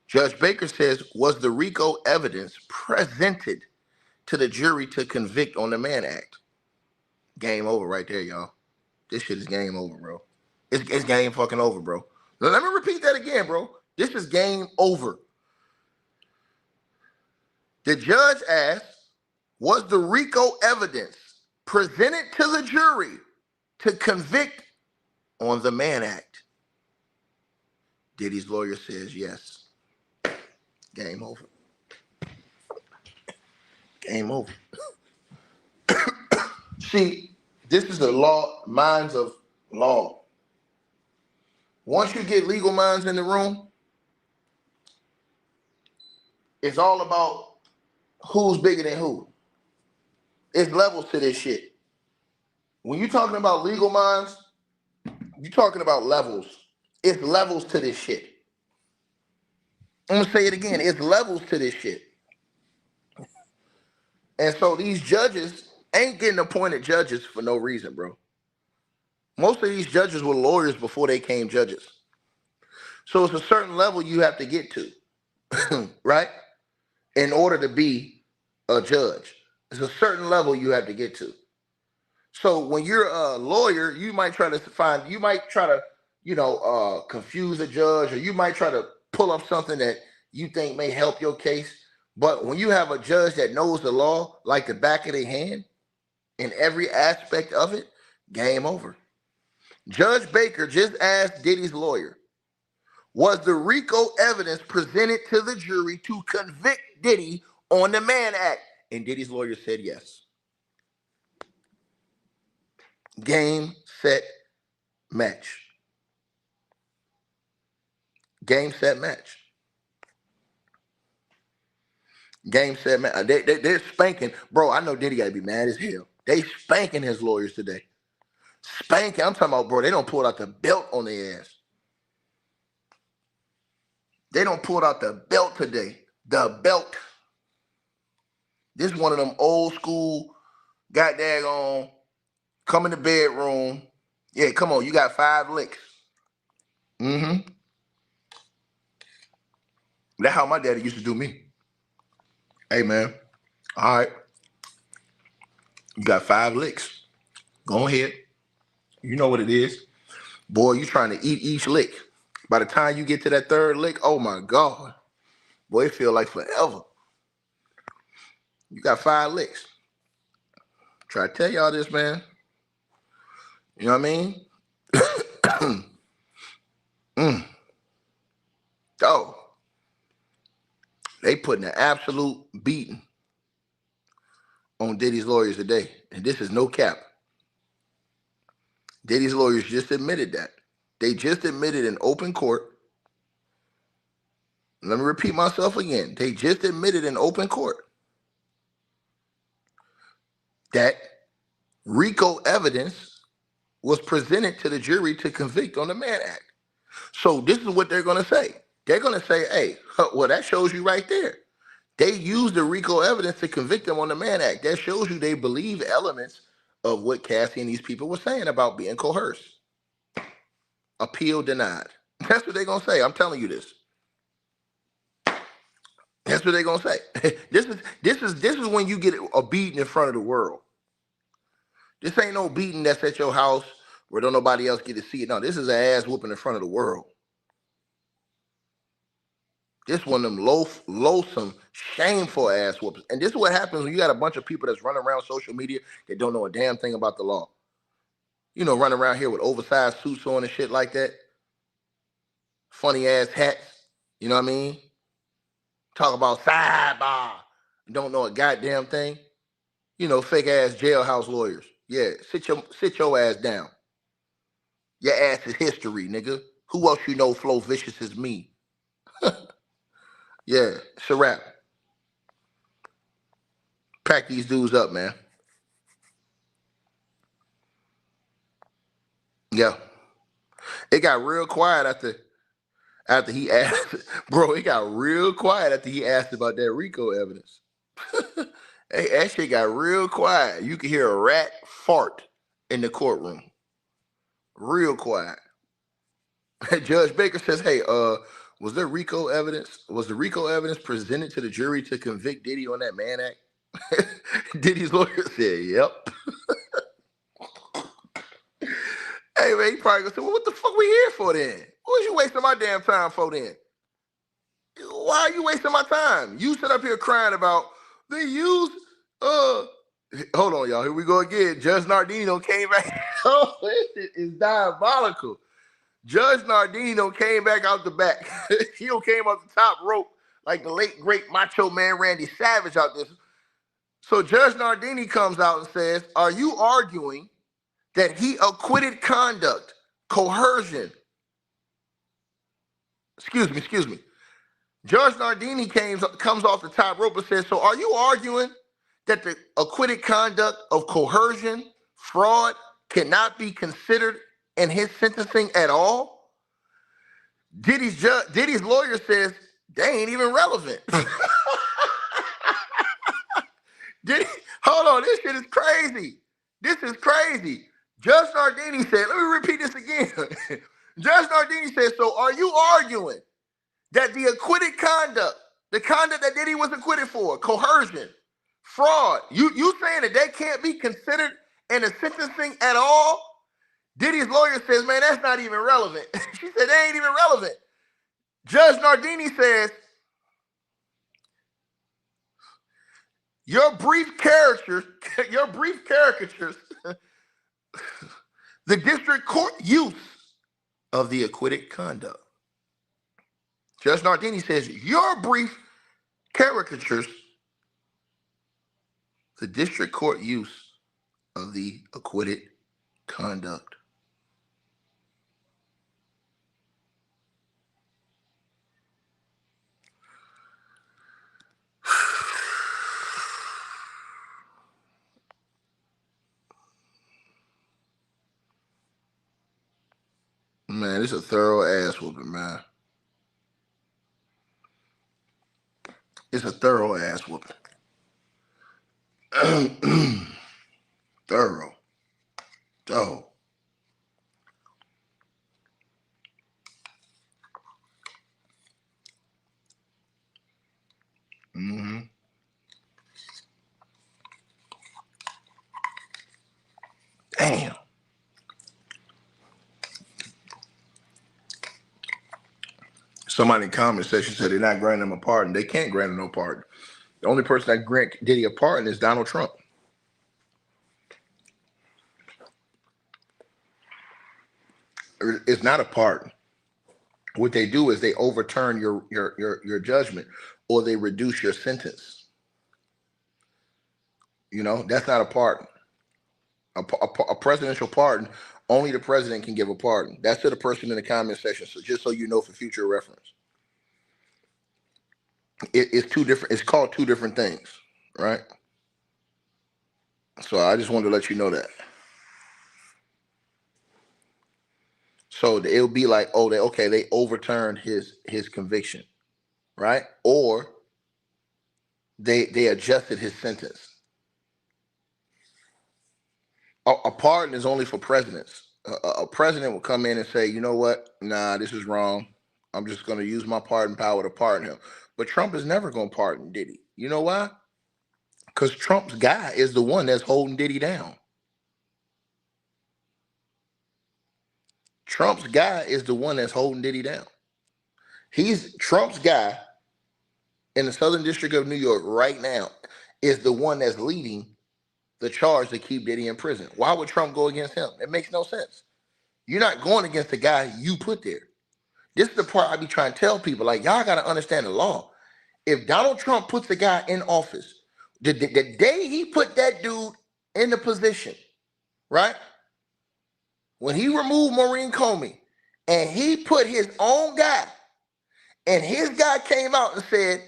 Judge Baker says, was the RICO evidence presented to the jury to convict on the Mann Act? Game over right there, y'all. This shit is game over, bro. It's game fucking over, bro. Now, let me repeat that again, bro. This is game over. The judge asked, was the RICO evidence presented to the jury to convict on the Mann Act? Diddy's lawyer says yes. Game over. Game over. See, this is the law, minds of law. Once you get legal minds in the room, it's all about who's bigger than who. It's levels to this shit. When you're talking about legal minds, you're talking about levels. It's levels to this shit. I'm gonna say it again. It's levels to this shit. And so these judges ain't getting appointed judges for no reason, bro. Most of these judges were lawyers before they came judges. So it's a certain level you have to get to, right? In order to be a judge. There's a certain level you have to get to. So when you're a lawyer, you might try to confuse a judge, or you might try to pull up something that you think may help your case. But when you have a judge that knows the law like the back of their hand in every aspect of it, game over. Judge Baker just asked Diddy's lawyer, was the RICO evidence presented to the jury to convict Diddy on the Mann Act? And Diddy's lawyer said yes. Game, set, match. Game, set, match. Game, set, match. They're spanking. Bro, I know Diddy got to be mad as hell. They spanking his lawyers today. Spanking. I'm talking about, bro, they don't pull out the belt on their ass. They don't pull out the belt today. The belt. This is one of them old school, got daggone, come in the bedroom. Yeah, come on, you got 5 licks. Mm-hmm. That's how my daddy used to do me. Hey, man. All right. You got 5 licks. Go ahead. You know what it is. Boy, you trying to eat each lick. By the time you get to that 3rd lick, oh my God. Boy, it feel like forever. You got 5 licks. Try to tell y'all this, man. You know what I mean? Oh. They putting an absolute beating on Diddy's lawyers today, and this is no cap. Diddy's lawyers just admitted that. They just admitted in open court. Let me repeat myself again. They just admitted in open court that RICO evidence was presented to the jury to convict on the Mann Act. So this is what they're going to say. They're going to say, hey, well, that shows you right there. They used the RICO evidence to convict them on the Mann Act. That shows you they believe elements of what Cassie and these people were saying about being coerced. Appeal denied. That's what they're going to say. I'm telling you this. That's what they're going to say. This is when you get a beating in front of the world. This ain't no beating that's at your house where don't nobody else get to see it. No, this is an ass whooping in front of the world. This one of them loathsome, shameful ass whoopers. And this is what happens when you got a bunch of people that's running around social media that don't know a damn thing about the law. You know, running around here with oversized suits on and shit like that. Funny ass hats. You know what I mean? Talk about sidebar. Don't know a goddamn thing. You know, fake ass jailhouse lawyers. Yeah, sit your ass down. Your ass is history, nigga. Who else you know Flo Vicious is me? Yeah, it's a wrap. Pack these dudes up, man. Yeah. It got real quiet after he asked, bro, it got real quiet after he asked about that RICO evidence. Hey, that shit got real quiet. You could hear a rat fart in the courtroom. Real quiet. Judge Baker says, hey, was the RICO evidence presented to the jury to convict Diddy on that Mann Act? Diddy's lawyer said, yep. Hey, man, he probably gonna say, well, what the fuck we here for then? What was you wasting my damn time for then? Why are you wasting my time? You sit up here crying about they used, hold on, y'all. Here we go again. Judge Nardino came back. Oh, this shit is diabolical. Judge Nardino came back out the back. He came up the top rope like the late, great Macho Man Randy Savage out there. So Judge Nardini comes out and says, are you arguing that he acquitted conduct, coercion? Excuse me. Judge Nardini comes off the top rope and says, so are you arguing that the acquitted conduct of coercion, fraud, cannot be considered in his sentencing at all? Diddy's lawyer says, they ain't even relevant. Hold on, this shit is crazy. This is crazy. Judge Nardini said, let me repeat this again. Judge Nardini said, so are you arguing that the acquitted conduct, the conduct that Diddy was acquitted for, coercion, fraud, you saying that they can't be considered in the sentencing at all? Diddy's lawyer says, man, that's not even relevant. She said, they ain't even relevant. Judge Nardini says, your brief caricatures, the district court use of the acquitted conduct. Judge Nardini says, your brief caricatures, the district court use of the acquitted conduct. Man, it's a thorough ass whooping, man. It's a thorough ass whooping. Thorough. Oh. Mm-hmm. Damn. Somebody in the comment section said they're not granting him a pardon. They can't grant him no pardon. The only person that grant Diddy a pardon is Donald Trump. It's not a pardon. What they do is they overturn your judgment, or they reduce your sentence. You know, that's not a pardon. A presidential pardon, only the president can give a pardon. That's to the person in the comment section. So just so you know for future reference, it's two different. It's called two different things, right? So I just wanted to let you know that. So it'll be like, oh, they overturned his conviction, right? Or they adjusted his sentence. A pardon is only for presidents. A president will come in and say, you know what? Nah, this is wrong. I'm just going to use my pardon power to pardon him. But Trump is never going to pardon Diddy. You know why? Because Trump's guy is the one that's holding Diddy down. Trump's guy is the one that's holding Diddy down. He's Trump's guy in the Southern District of New York right now is the one that's leading the charge to keep Diddy in prison. Why would Trump go against him? It makes no sense. You're not going against the guy you put there. This is the part I be trying to tell people. Like, y'all got to understand the law. If Donald Trump puts a guy in office, the day he put that dude in the position, right? When he removed Maureen Comey and he put his own guy, and his guy came out and said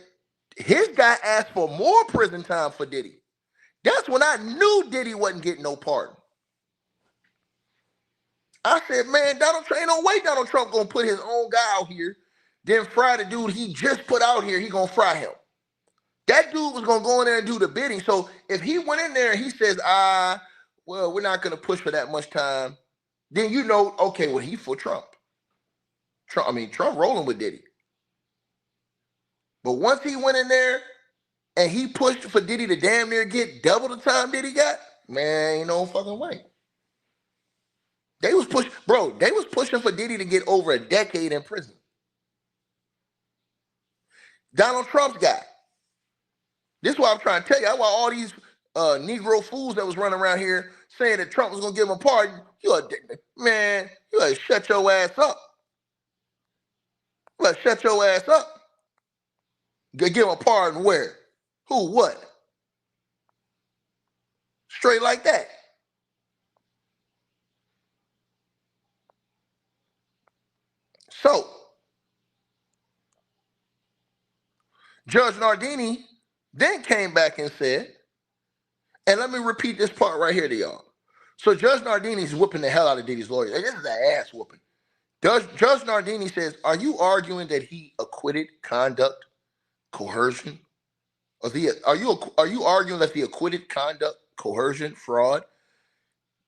his guy asked for more prison time for Diddy. That's when I knew Diddy wasn't getting no pardon. I said, man, Donald Trump, ain't no way Donald Trump gonna put his own guy out here, then fry the dude he just put out here, he gonna fry him. That dude was gonna go in there and do the bidding. So if he went in there and he says, well, we're not gonna push for that much time, then you know, okay, well, he for Trump. Trump rolling with Diddy. But once he went in there and he pushed for Diddy to damn near get double the time Diddy got, man, ain't no fucking way. They was pushing for Diddy to get over a decade in prison. Donald Trump's guy. This is what I'm trying to tell you. That's why all these Negro fools that was running around here saying that Trump was gonna give him a pardon. You gotta shut your ass up. You gotta shut your ass up. Give him a pardon where? Who, what? Straight like that. So, Judge Nardini then came back and said, and let me repeat this part right here to y'all. So Judge Nardini's whooping the hell out of Diddy's lawyer. This is an ass whooping. Judge Nardini says, are you arguing that he acquitted conduct, coercion? Are you arguing that the acquitted conduct, coercion, fraud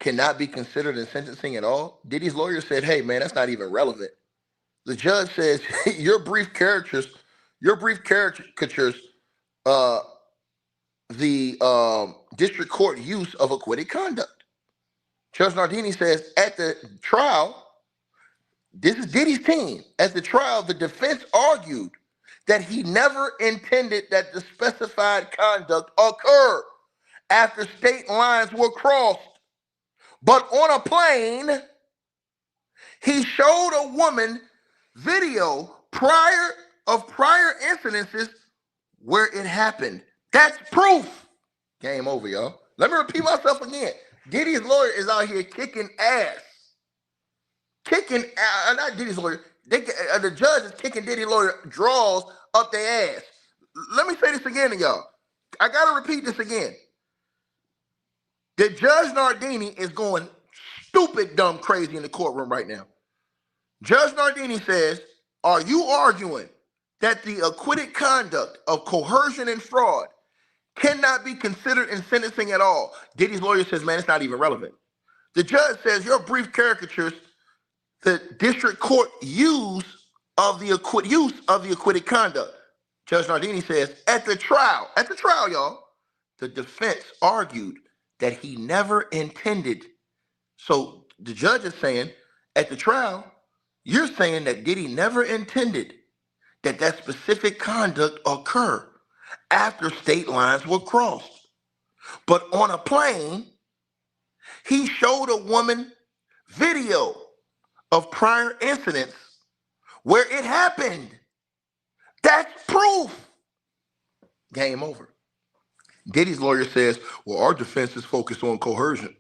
cannot be considered in sentencing at all? Diddy's lawyer said, hey, man, that's not even relevant. The judge says, your brief caricatures, the district court use of acquitted conduct. Judge Nardini says, at the trial, this is Diddy's team. At the trial, the defense argued that he never intended that the specified conduct occur after state lines were crossed. But on a plane, he showed a woman video prior incidences where it happened. That's proof. Game over, y'all. Let me repeat myself again. Diddy's lawyer is out here kicking ass. Not Diddy's lawyer. The judge is kicking Diddy's lawyer draws up their ass. Let me say this again to y'all. I got to repeat this again. The Judge Nardini is going stupid, dumb, crazy in the courtroom right now. Judge Nardini says, are you arguing that the acquitted conduct of coercion and fraud cannot be considered in sentencing at all? Diddy's lawyer says, man, it's not even relevant. The judge says, your brief caricatures, the district court use of the acquitted conduct. Judge Nardini says, at the trial, y'all, the defense argued that he never intended. So the judge is saying, at the trial, you're saying that Diddy never intended that specific conduct occur after state lines were crossed. But on a plane, he showed a woman video of prior incidents where it happened. That's proof. Game over. Diddy's lawyer says, well, our defense is focused on coercion.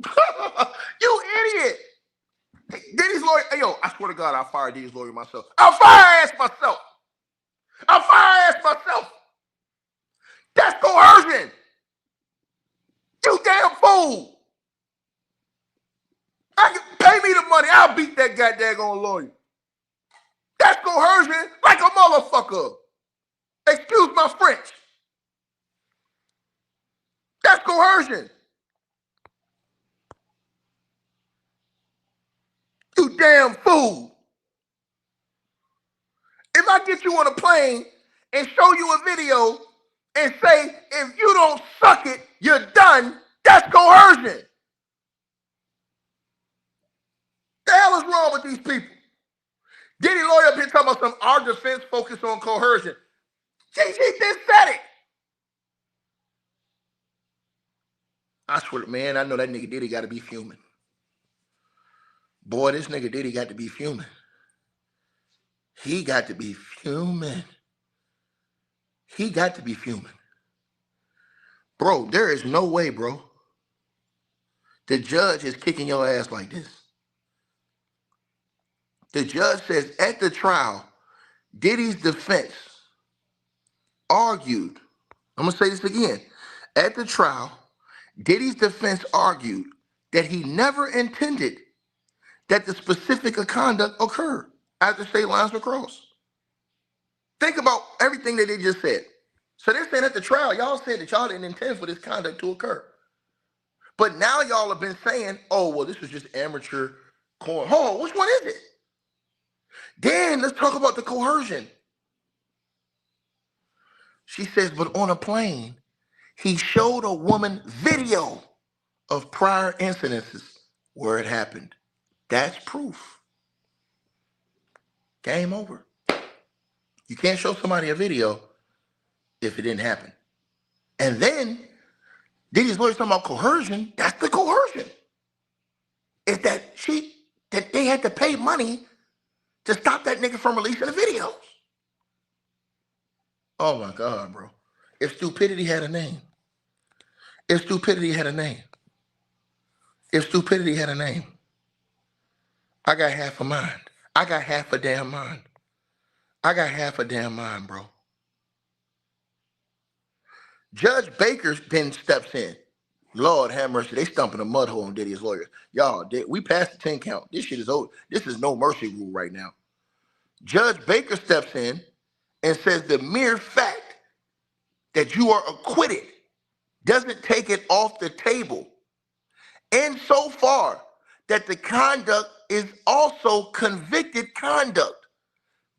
You idiot. Diddy's lawyer, hey, yo, I swear to God, I'll fire Diddy's lawyer myself. I'll fire ass myself. I'll fire ass myself. That's coercion. You damn fool. Pay me the money. I'll beat that goddamn lawyer. That's coercion like a motherfucker. Excuse my French. That's coercion. You damn fool. If I get you on a plane and show you a video and say, if you don't suck it, you're done, that's coercion. The hell is wrong with these people? Diddy lawyer up here talking about some our defense focused on coercion. She just said it. I swear, man, I know that nigga Diddy got to be fuming. Boy, this nigga Diddy got to be fuming. He got to be fuming. He got to be fuming. Bro, there is no way, bro. The judge is kicking your ass like this. The judge says at the trial, Diddy's defense argued, I'm going to say this again. At the trial, Diddy's defense argued that he never intended that the specific conduct occurred after state lines were crossed. Think about everything that they just said. So they're saying at the trial, y'all said that y'all didn't intend for this conduct to occur. But now y'all have been saying, oh, well, this was just amateur corn. Hold on, which one is it? Then let's talk about the coercion. She says, but on a plane, he showed a woman video of prior incidences where it happened. That's proof. Game over. You can't show somebody a video if it didn't happen. And then Diddy's lawyers talking about coercion. That's the coercion. Is that they had to pay money to stop that nigga from releasing the videos. Oh my God, bro. If stupidity had a name. If stupidity had a name. If stupidity had a name. I got half a mind. I got half a damn mind. I got half a damn mind, bro. Judge Baker then steps in. Lord have mercy. They stumping a mud hole on Diddy's lawyers. Y'all, we passed the 10 count. This shit is over. This is no mercy rule right now. Judge Baker steps in and says the mere fact that you are acquitted doesn't take it off the table. And so far that the conduct is also convicted conduct.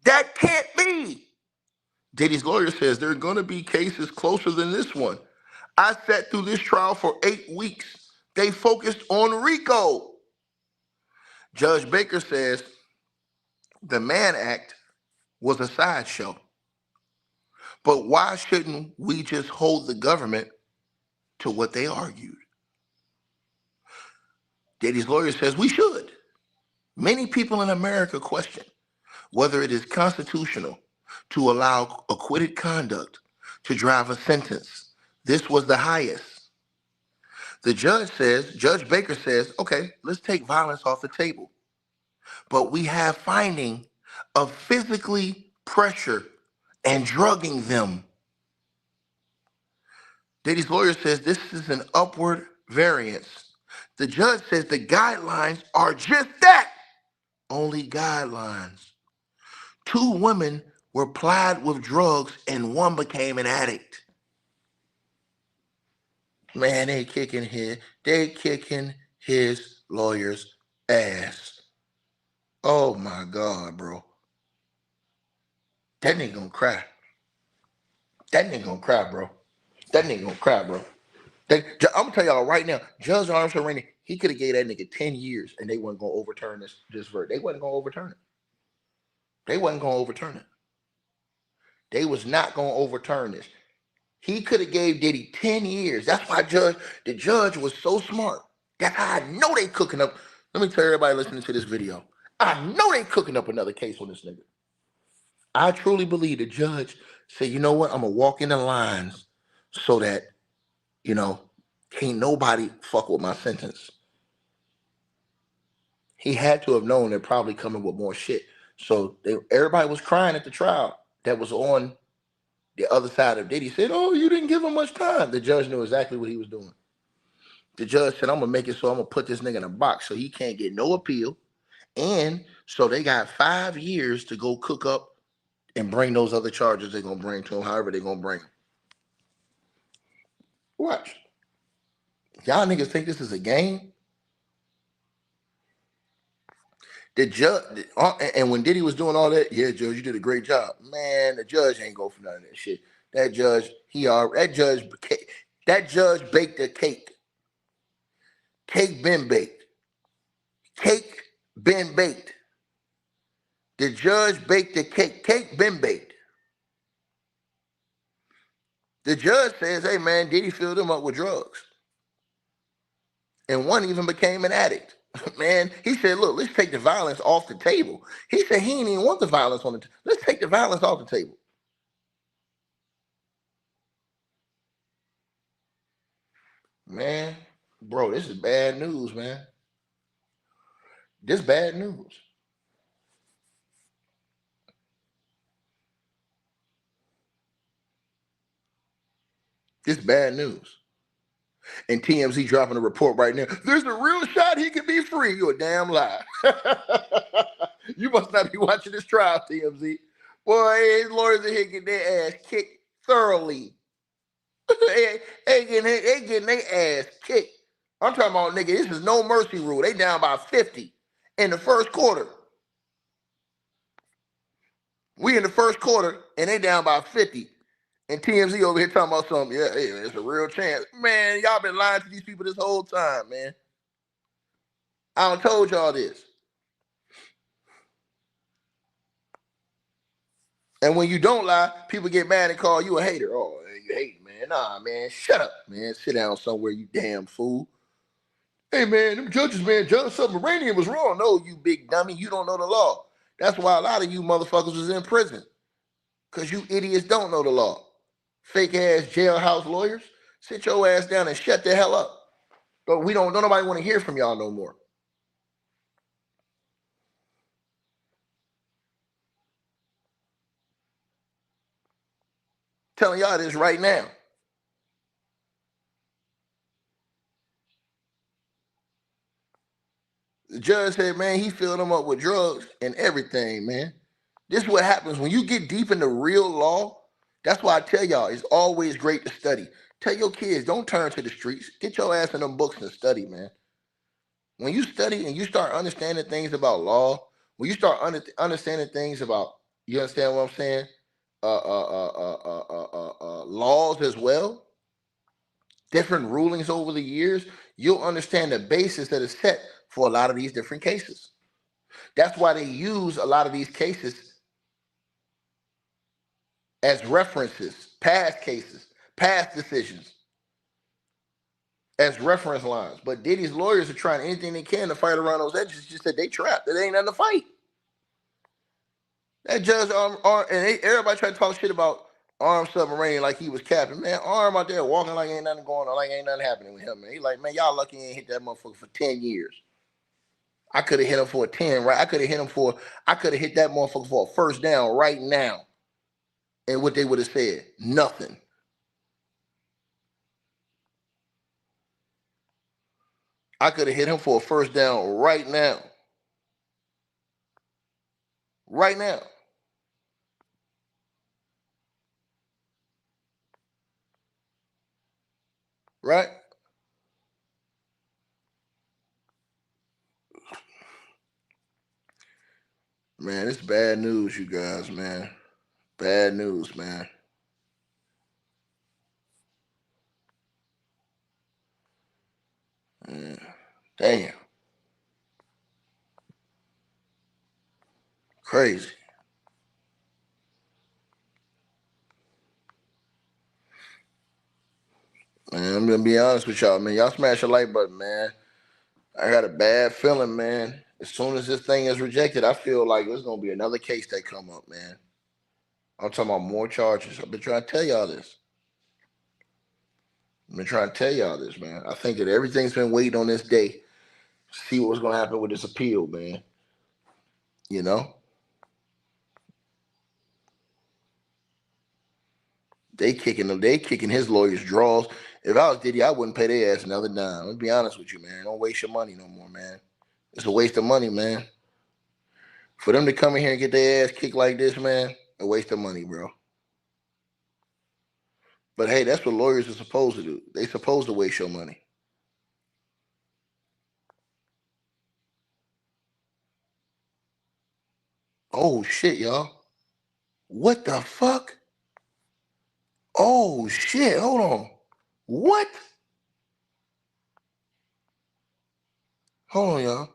That can't be. Diddy's lawyer says there are going to be cases closer than this one. I sat through this trial for 8 weeks. They focused on RICO. Judge Baker says the Mann Act was a sideshow. But why shouldn't we just hold the government to what they argued? Diddy's lawyer says we should. Many people in America question whether it is constitutional to allow acquitted conduct to drive a sentence. This was the highest. The Judge Baker says, okay, let's take violence off the table. But we have finding of physically pressure and drugging them. Diddy's lawyer says this is an upward variance. The judge says the guidelines are just that, only guidelines. 2 women were plied with drugs and 1 became an addict. Man, they kicking his lawyer's ass. Oh my God, bro. That nigga gonna cry. That nigga gonna cry, bro. That nigga gonna cry, bro. I'm gonna tell y'all right now, Judge Armstrong Rainey, he could have gave that nigga 10 years and they wasn't gonna overturn this verdict. They wasn't gonna overturn it. They wasn't gonna overturn it. They was not gonna overturn this. He could have gave Diddy 10 years. That's why the judge was so smart. That's how I know they cooking up. Let me tell everybody listening to this video. I know they cooking up another case on this nigga. I truly believe the judge said, you know what? I'm gonna walk in the lines so that You know, can't nobody fuck with my sentence. He had to have known they're probably coming with more shit. So everybody was crying at the trial that was on the other side of Diddy. Said, "Oh, you didn't give him much time." The judge knew exactly what he was doing. The judge said, "I'm gonna make it so I'm gonna put this nigga in a box so he can't get no appeal." And so they got 5 years to go cook up and bring those other charges they're gonna bring to him, however they're gonna bring him. Watch. Y'all niggas think this is a game? The judge, and when Diddy was doing all that, yeah, Judge, you did a great job. Man, the judge ain't go for none of that shit. That judge, that judge baked a cake. Cake been baked. Cake been baked. The judge baked the cake. Cake been baked. The judge says, "Hey man, Diddy filled him up with drugs, and one even became an addict." Man, he said, "Look, let's take the violence off the table." He said he didn't even want the violence on the table. Let's take the violence off the table. Man, bro, this is bad news, man. This bad news. This bad news. And TMZ dropping a report right now. There's a real shot he could be free. You're a damn lie. You must not be watching this trial, TMZ. Boy, his lawyers are here getting their ass kicked thoroughly. they getting their ass kicked. I'm talking about, nigga, this is no mercy rule. They down by 50 in the first quarter. We in the first quarter, and they down by 50. And TMZ over here talking about something. Yeah, it's a real chance. Man, y'all been lying to these people this whole time, man. I done told y'all this. And when you don't lie, people get mad and call you a hater. Oh, you hate, man. Nah, man, shut up, man. Sit down somewhere, you damn fool. Hey, man, them judges, man, Judge Submarinian was wrong. No, you big dummy. You don't know the law. That's why a lot of you motherfuckers was in prison. Because you idiots don't know the law. Fake ass jailhouse lawyers. Sit your ass down and shut the hell up. But don't nobody want to hear from y'all no more. Telling y'all this right now. The judge said, man, he filled him up with drugs and everything, man. This is what happens when you get deep into real law. That's why I tell y'all, it's always great to study. Tell your kids, don't turn to the streets. Get your ass in them books and study, man. When you study and you start understanding things about law, when you start understanding things about, you understand what I'm saying? Laws as well, different rulings over the years, you'll understand the basis that is set for a lot of these different cases. That's why they use a lot of these cases as references, past cases, past decisions, as reference lines. But Diddy's lawyers are trying anything they can to fight around those edges. Just that they trapped. There ain't nothing to fight. That judge, everybody try to talk shit about Arm Submarine like he was capping. Man, Arm out there walking like ain't nothing going on, like ain't nothing happening with him, man. He like, man, y'all lucky he ain't hit that motherfucker for 10 years. I could have hit him for a 10, right? I could have hit that motherfucker for a first down right now. And what they would have said, nothing. I could have hit him for a first down right now. Right now. Right? Man, it's bad news, you guys, man. Bad news, man. Damn. Crazy. Man, I'm gonna be honest with y'all, man. Y'all smash the like button, man. I got a bad feeling, man. As soon as this thing is rejected, I feel like there's gonna be another case that come up, man. I'm talking about more charges. I've been trying to tell y'all this. I've been trying to tell y'all this, man. I think that everything's been waiting on this day. See what's gonna happen with this appeal, man. You know? They kicking his lawyers' draws. If I was Diddy, I wouldn't pay their ass another dime. Let's be honest with you, man. Don't waste your money no more, man. It's a waste of money, man. For them to come in here and get their ass kicked like this, man, a waste of money, bro. But hey, that's what lawyers are supposed to do. They supposed to waste your money. Oh shit, y'all. What the fuck? Oh shit, hold on. What? Hold on, y'all.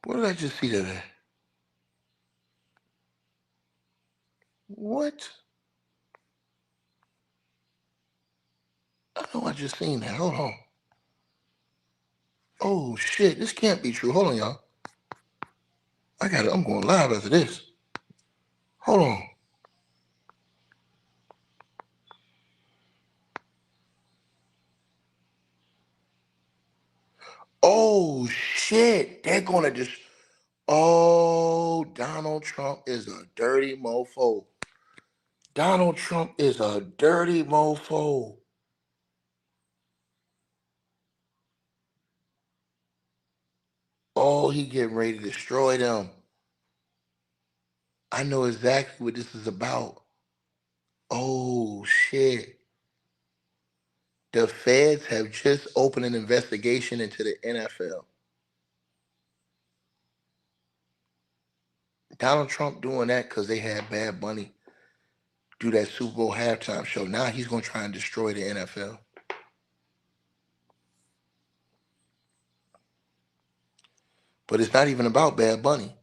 What did I just see that at? What? I know I just seen that. Hold on. Oh shit, this can't be true. Hold on, y'all. I'm going live after this. Hold on. Oh shit. They're gonna just Donald Trump is a dirty mofo. Donald Trump is a dirty mofo. Oh, he getting ready to destroy them. I know exactly what this is about. Oh shit. The feds have just opened an investigation into the NFL. Donald Trump doing that because they had Bad Bunny do that Super Bowl halftime show. Now he's going to try and destroy the NFL. But it's not even about Bad Bunny.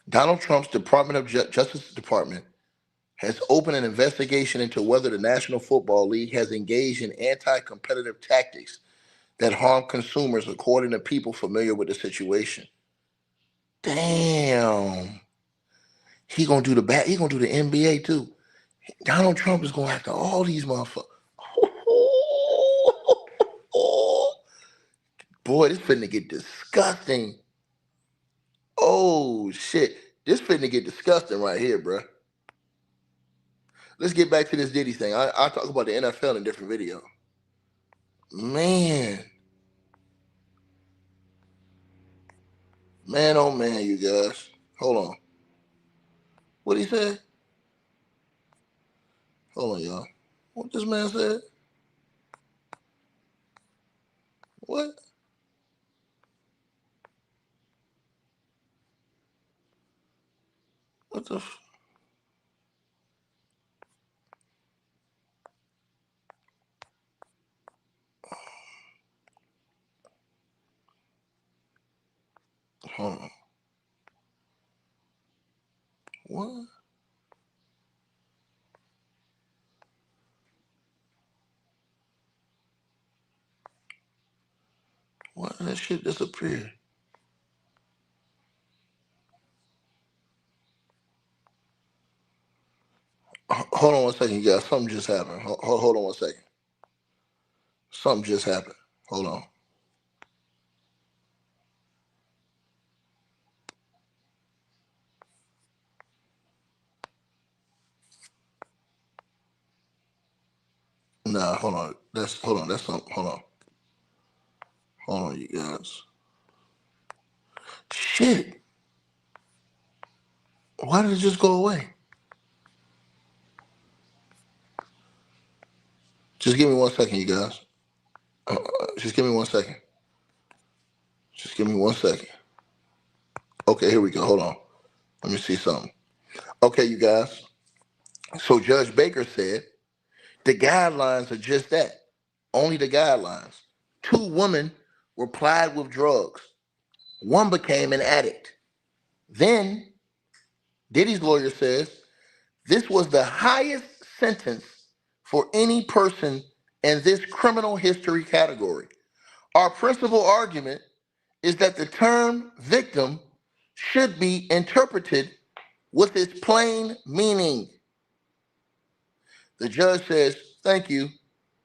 Donald Trump's Department of Justice Department has opened an investigation into whether the National Football League has engaged in anti-competitive tactics that harm consumers, according to people familiar with the situation. Damn. He gonna do the NBA too. Donald Trump is going after all these motherfuckers. Boy, this finna get disgusting. Oh shit. This finna get disgusting right here, bro. Let's get back to this Diddy thing. I'll talk about the NFL in a different video. Man. Man, oh man, you guys. Hold on. What he said? Hold on, y'all. What this man said? What? What the hold on. What? Why did that shit disappear? Hold on one second, you guys. Something just happened. Hold on one second. Something just happened. Hold on. Nah, hold on. That's something. Hold on. Hold on, you guys. Shit. Why did it just go away? Just give me 1 second, you guys. Just give me 1 second. Just give me 1 second. Okay, here we go. Hold on. Let me see something. Okay, you guys. So Judge Baker said the guidelines are just that. Only the guidelines. 2 women were plied with drugs. One became an addict. Then Diddy's lawyer says this was the highest sentence for any person in this criminal history category. Our principal argument is that the term victim should be interpreted with its plain meaning. The judge says, thank you.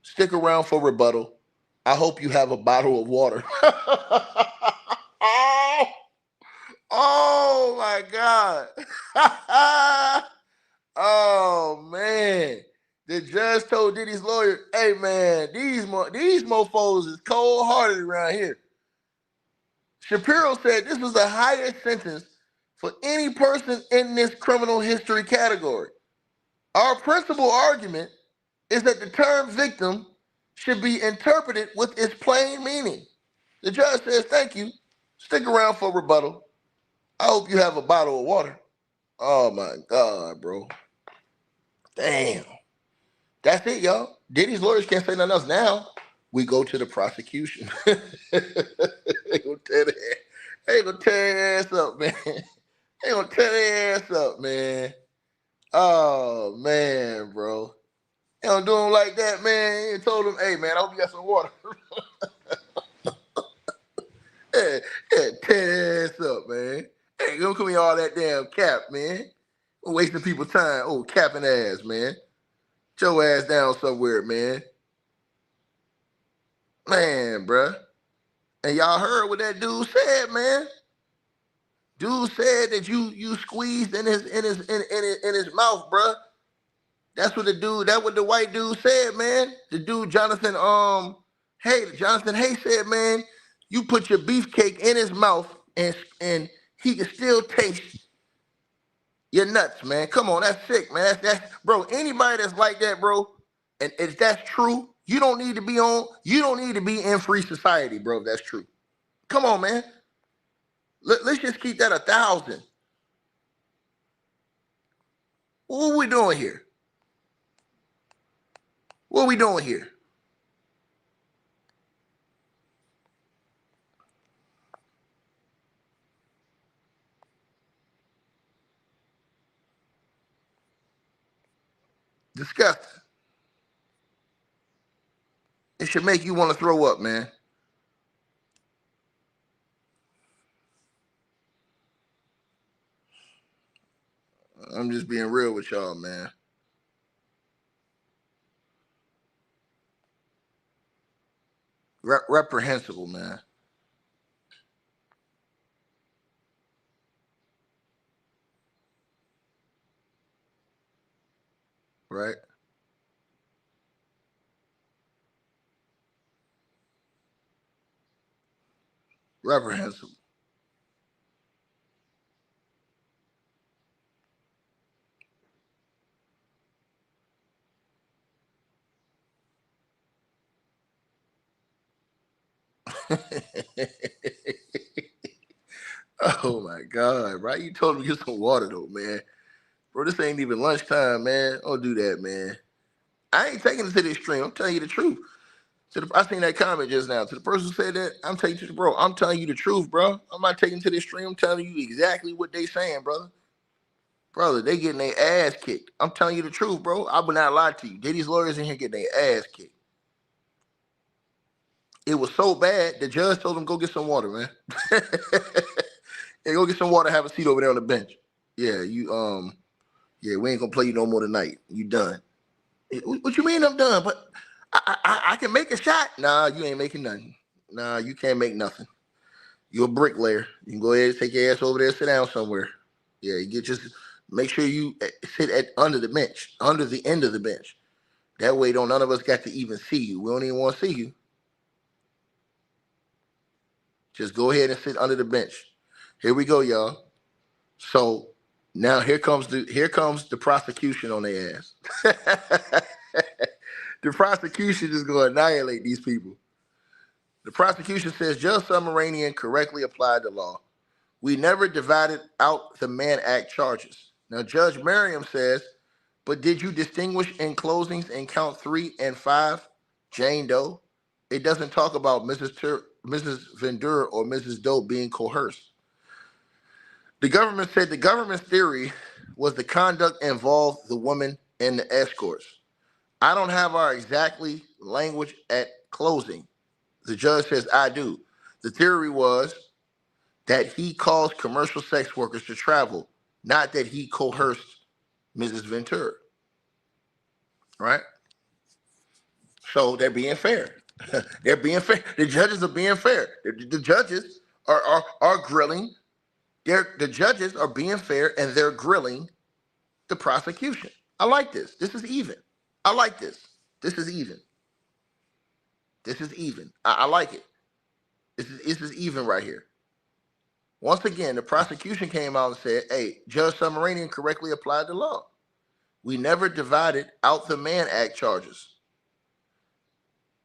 Stick around for rebuttal. I hope you have a bottle of water. oh, oh my God. Oh man. The judge told Diddy's lawyer, hey man, these mofos is cold-hearted around here. Shapiro said this was the highest sentence for any person in this criminal history category. Our principal argument is that the term victim should be interpreted with its plain meaning. The judge says, thank you. Stick around for rebuttal. I hope you have a bottle of water. Oh my God, bro. Damn. That's it, y'all. Diddy's lawyers can't say nothing else. Now we go to the prosecution. They gonna tear their ass up, man. They gonna tear their ass up, man. Oh man, bro. They don't do them like that, man. He told him, hey man, I hope you got some water. Yeah, tear their ass up, man. Hey, don't come here all that damn cap, man. We're wasting people's time. Oh, capping ass, man. Get your ass down somewhere, man. Man, bruh. And y'all heard what that dude said, man. Dude said that you squeezed in his mouth, bruh. That's what the white dude said, man. The dude Jonathan Hayes said, man, you put your beefcake in his mouth and he can still taste your nuts, man. Come on, that's sick, man. That's bro. Anybody that's like that, bro, and if that's true, you don't need to be in free society, bro. If that's true. Come on, man. Let's just keep that 1,000. What are we doing here? What are we doing here? Disgusting. It should make you want to throw up, man. I'm just being real with y'all, man. Reprehensible, man. Right? Reprehensible. Oh my God, right? You told him to get some water though, man. Bro, this ain't even lunchtime, man. Don't do that, man. I ain't taking it to the extreme. I'm telling you the truth. I seen that comment just now. To the person who said that, I'm telling you, bro, I'm telling you the truth, bro. I'm not taking it to the extreme. I'm telling you exactly what they saying, brother. Brother, they getting their ass kicked. I'm telling you the truth, bro. I would not lie to you. Diddy's lawyers in here getting their ass kicked. It was so bad, the judge told them, go get some water, man. Hey, go get some water, have a seat over there on the bench. Yeah, yeah, we ain't gonna play you no more tonight. You done. What you mean I'm done? But I can make a shot. Nah, you ain't making nothing. Nah, you can't make nothing. You're a bricklayer. You can go ahead and take your ass over there and sit down somewhere. Yeah, make sure you sit under the bench, under the end of the bench. That way, none of us got to even see you. We don't even want to see you. Just go ahead and sit under the bench. Here we go, y'all. So now here comes the prosecution on their ass. The prosecution is going to annihilate these people. The prosecution says Judge Submaranian correctly applied the law. We never divided out the Mann Act charges. Now Judge Merriam says, but did you distinguish in closings in count 3 and 5, Jane Doe? It doesn't talk about Mrs. Vendur or Mrs. Doe being coerced. The government said the government's theory was the conduct involved the woman and the escorts. I don't have our exactly language at closing. The judge says, I do. The theory was that he caused commercial sex workers to travel, not that he coerced Mrs. Ventura. Right? So they're being fair. They're being fair. The judges are being fair. The judges are grilling. The judges are being fair and they're grilling the prosecution. I like this. This is even. I like this. This is even. This is even. I like it. This is even right here. Once again, the prosecution came out and said, hey, Judge Submaranian correctly applied the law. We never divided out the Mann Act charges.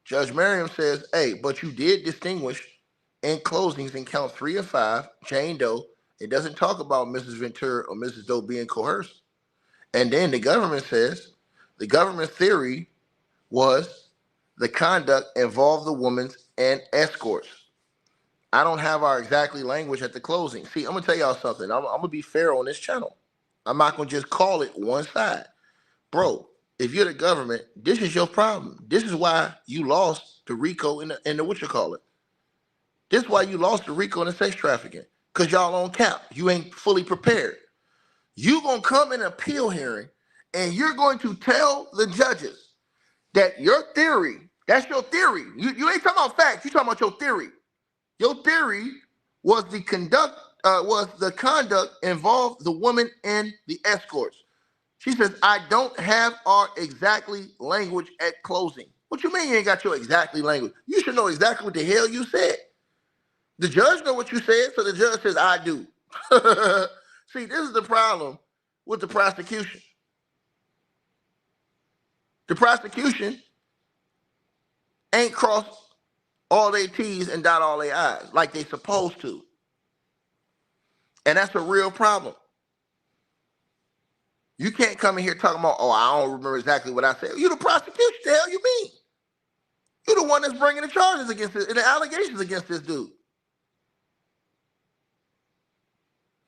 Judge Merriam says, hey, but you did distinguish in closings in count 3 and 5, Jane Doe. It doesn't talk about Mrs. Ventura or Mrs. Doe being coerced. And then the government says, the government theory was the conduct involved the women and escorts. I don't have our exactly language at the closing. See, I'm going to tell y'all something. I'm going to be fair on this channel. I'm not going to just call it one side. Bro, if you're the government, this is your problem. This is why you lost the RICO in the what you call it. This is why you lost the RICO in the sex trafficking. Because y'all on cap. You ain't fully prepared. You going to come in an appeal hearing and you're going to tell the judges that your theory, that's your theory. You ain't talking about facts. You talking about your theory. Your theory was the conduct involved the woman and the escorts. She says, I don't have our exactly language at closing. What you mean you ain't got your exactly language? You should know exactly what the hell you said. The judge know what you said, so the judge says, I do. See, this is the problem with the prosecution. The prosecution ain't crossed all their T's and dot all their I's like they supposed to. And that's a real problem. You can't come in here talking about, oh, I don't remember exactly what I said. You the prosecution, the hell you mean? You the one that's bringing the charges against this and the allegations against this dude.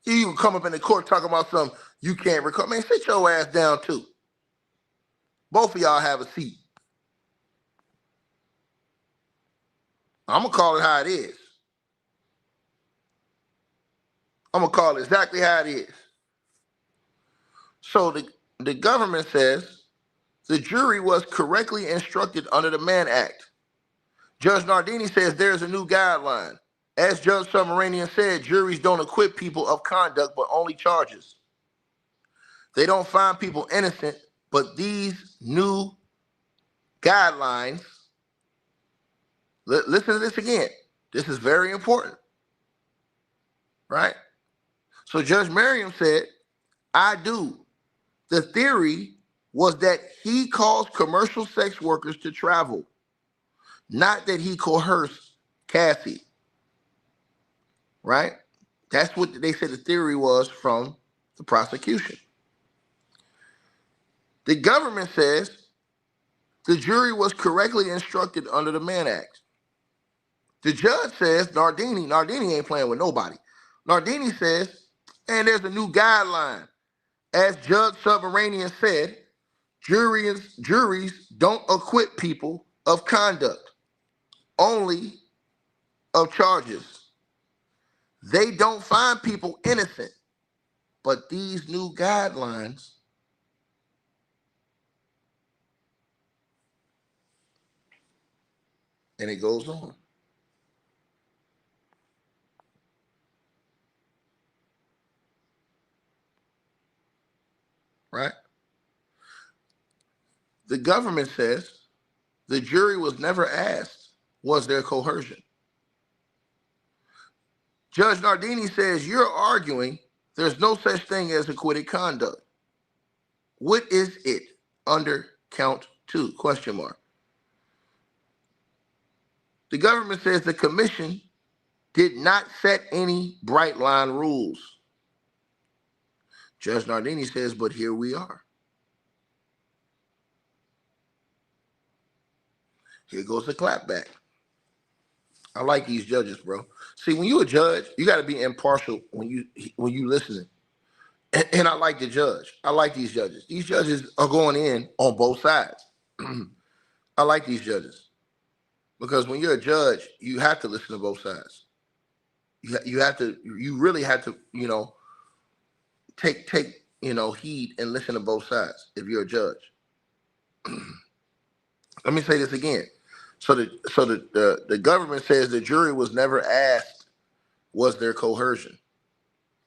You can come up in the court talking about something you can't recall. Man, sit your ass down too. Both of y'all have a seat. I'm going to call it how it is. I'm going to call it exactly how it is. So the government says the jury was correctly instructed under the Mann Act. Judge Nardini says there's a new guideline. As Judge Submaranian said, juries don't acquit people of conduct, but only charges. They don't find people innocent, but these new guidelines, listen to this again. This is very important, right? So Judge Merriam said, I do. The theory was that he caused commercial sex workers to travel, not that he coerced Cassie, right? That's what they said the theory was from the prosecution. The government says the jury was correctly instructed under the Mann Act. The judge says, Nardini ain't playing with nobody. Nardini says, and there's a new guideline. As Judge Submaranian said, juries don't acquit people of conduct, only of charges. They don't find people innocent, but these new guidelines and it goes on. Right? The government says the jury was never asked, was there coercion? Judge Nardini says you're arguing there's no such thing as acquitted conduct. What is it under count 2? Question mark. The government says the commission did not set any bright line rules. Judge Nardini says, but here we are. Here goes the clapback. I like these judges, bro. See, when you a judge, you got to be impartial when you listening. And I like the judge. I like these judges. These judges are going in on both sides. I like these judges because when you're a judge, you have to listen to both sides. You have to, you really have to, take heed and listen to both sides if you're a judge. Let me say this again. So the government says the jury was never asked, was there coercion,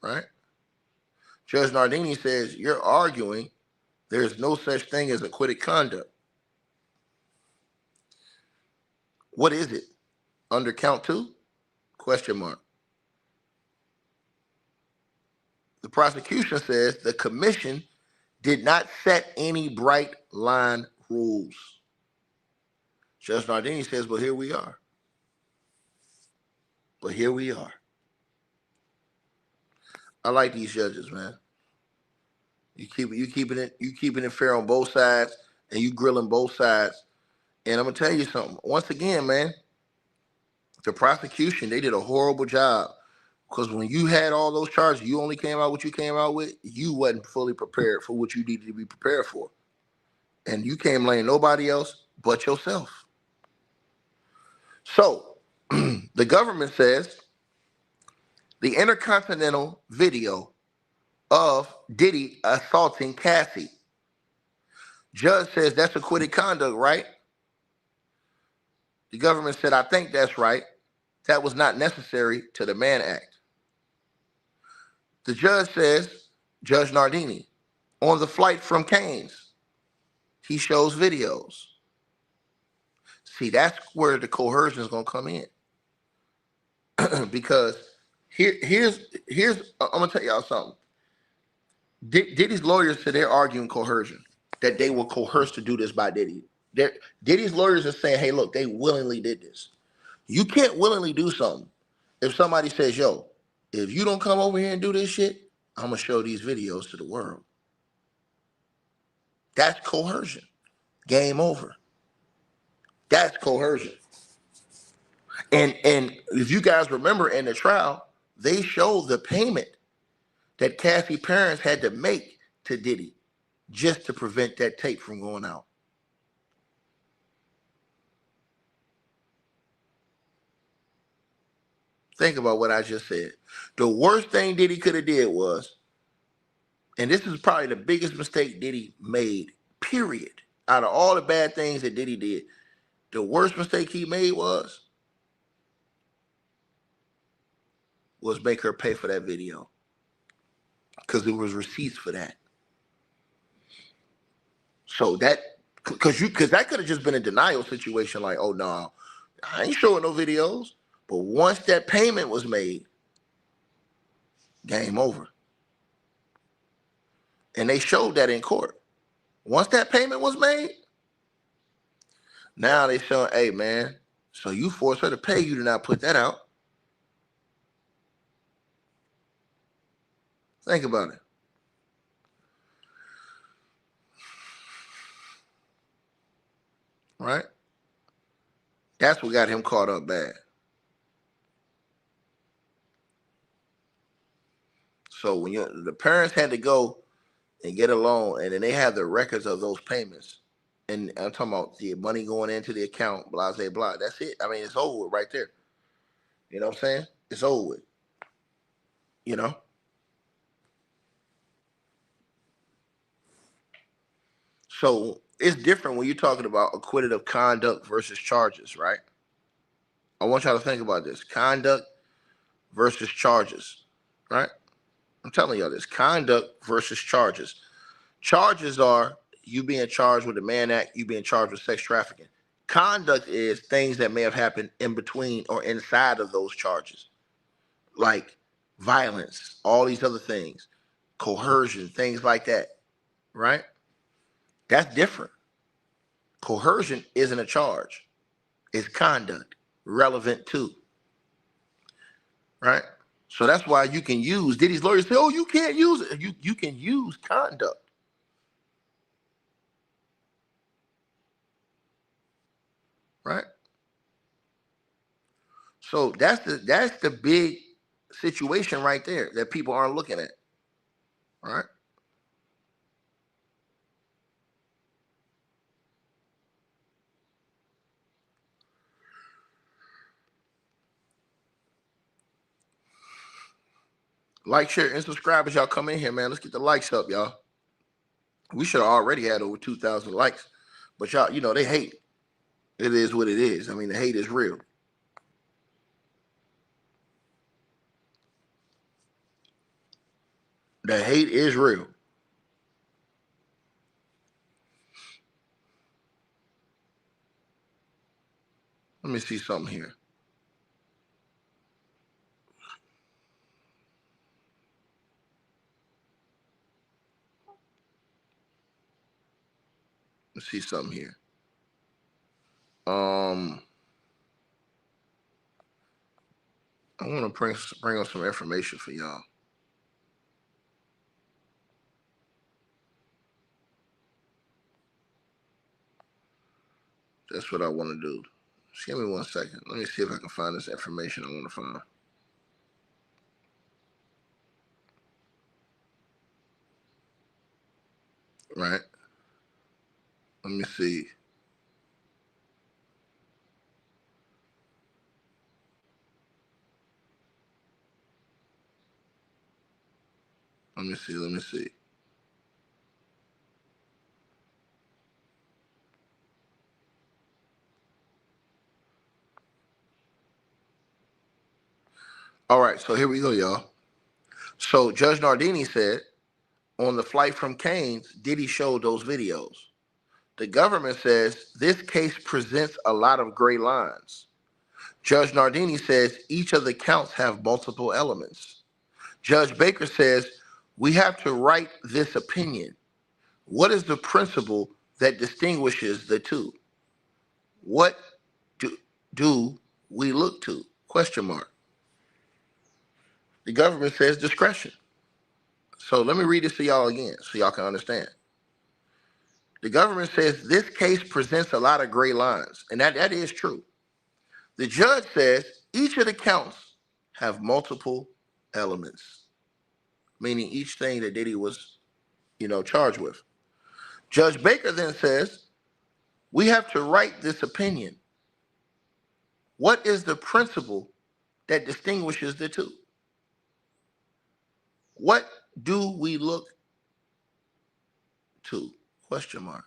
right? Judge Nardini says you're arguing there's no such thing as acquitted conduct. What is it? Under count 2? Question mark. The prosecution says the commission did not set any bright line rules. Judge Nardini says, but here we are. But here we are. I like these judges, man. You keeping it fair on both sides, and you grilling both sides. And I'm gonna tell you something. Once again, man, the prosecution, they did a horrible job. Because when you had all those charges, you only came out what you came out with, you wasn't fully prepared for what you needed to be prepared for. And you can't blame nobody else but yourself. So the government says the intercontinental video of Diddy assaulting Cassie. Judge says that's acquitted conduct, right? The government said, I think that's right. That was not necessary to the Mann Act. The judge says, Judge Nardini, on the flight from Canes, he shows videos. See, that's where the coercion is going to come in. Because here's I'm going to tell y'all something. Diddy's lawyers said they're arguing coercion, that they were coerced to do this by Diddy. Diddy's lawyers are saying, hey, look, they willingly did this. You can't willingly do something. If somebody says, yo, if you don't come over here and do this shit, I'm going to show these videos to the world. That's coercion. Game over. That's coercion. And if you guys remember in the trial, they showed the payment that Cassie parents had to make to Diddy just to prevent that tape from going out. Think about what I just said. The worst thing Diddy could have did was, and this is probably the biggest mistake Diddy made, period. Out of all the bad things that Diddy did, the worst mistake he made was make her pay for that video. Because there was receipts for that. So that, because that could have just been a denial situation, like, oh no, I ain't showing no videos. But once that payment was made, game over. And they showed that in court. Once that payment was made, now they showing, hey man, so you forced her to pay, you to not put that out. Think about it. Right? That's what got him caught up bad. So when the parents had to go and get a loan, and then they have the records of those payments, and I'm talking about the money going into the account, blah, blah, blah. That's it. I mean, it's over with right there. You know what I'm saying? It's over with. You know? So it's different when you're talking about acquitted of conduct versus charges, right? I want y'all to think about this. Conduct versus charges, right? I'm telling y'all this. Conduct versus charges. Charges are you being charged with the Mann Act, you being charged with sex trafficking. Conduct is things that may have happened in between or inside of those charges, like violence, all these other things, coercion, things like that, right? That's different. Coercion isn't a charge. It's conduct relevant to, right? So that's why you can use, Diddy's lawyers say, oh, you can't use it. You can use conduct. Right? So that's the big situation right there that people aren't looking at. Right? Like, share, and subscribe as y'all come in here, man. Let's get the likes up, y'all. We should have already had over 2,000 likes. But y'all, you know, they hate. It is what it is. I mean, the hate is real. The hate is real. Let me see something here. Let's see something here. I want to bring on some information for y'all. That's what I want to do. Just give me 1 second. Let me see if I can find this information I want to find. Right? Let me see. Let me see. Let me see. All right. So here we go, y'all. So Judge Nardini said on the flight from Canes, Diddy showed those videos. The government says this case presents a lot of gray lines. Judge Nardini says each of the counts have multiple elements. Judge Baker says we have to write this opinion. What is the principle that distinguishes the two? What do we look to? Question mark. The government says discretion. So let me read this to y'all again so y'all can understand. The government says this case presents a lot of gray lines, and that is true. The judge says each of the counts have multiple elements, meaning each thing that Diddy was, charged with. Judge Baker then says, we have to write this opinion. What is the principle that distinguishes the two? What do we look to? Question mark.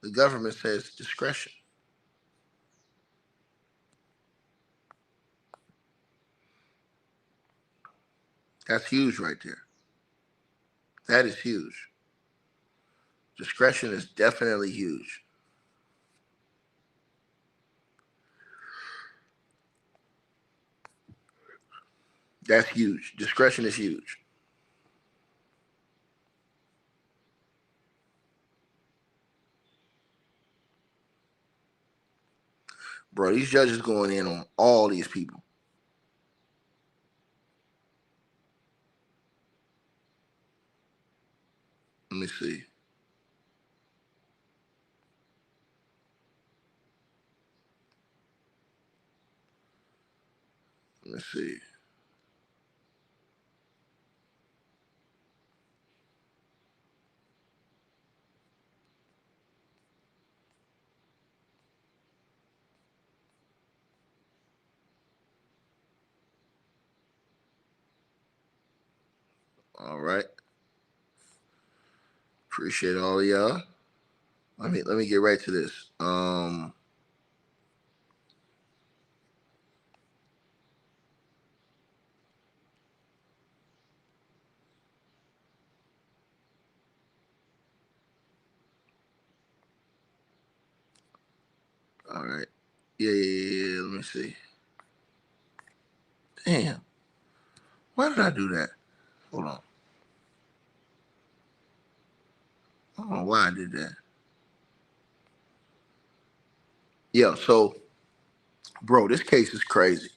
The government says discretion. That's huge right there. That is huge. Discretion is definitely huge. That's huge. Discretion is huge. Bro, these judges going in on all these people. Let me see. Let me see. All right. Appreciate all of y'all. Let me get right to this. All right. Yeah. Let me see. Damn. Why did I do that? Hold on. I don't know why I did that. Yeah, so, bro, this case is crazy.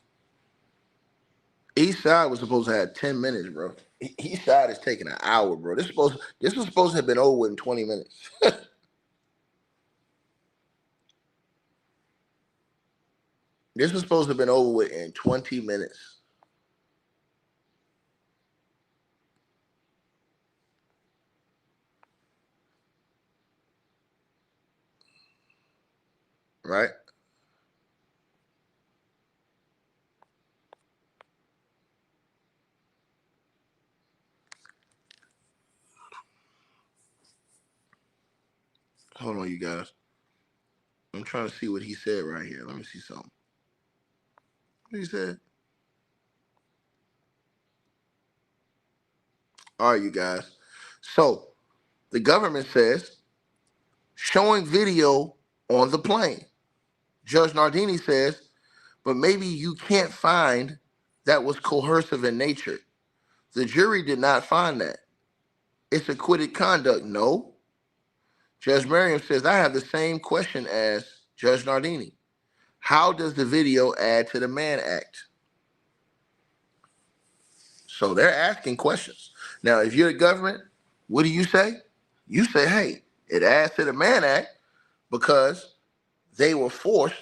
East side was supposed to have 10 minutes, bro. East side is taking an hour, bro. This was supposed to have been over in 20 minutes. This was supposed to have been over with in 20 minutes. Right? Hold on, you guys. I'm trying to see what he said right here. Let me see something. What he said? All right, you guys. So the government says showing video on the plane. Judge Nardini says, but maybe you can't find that was coercive in nature. The jury did not find that. It's acquitted conduct. No. Judge Merriam says, I have the same question as Judge Nardini. How does the video add to the Mann Act? So they're asking questions. Now, if you're the government, what do you say? You say, hey, it adds to the Mann Act because they were forced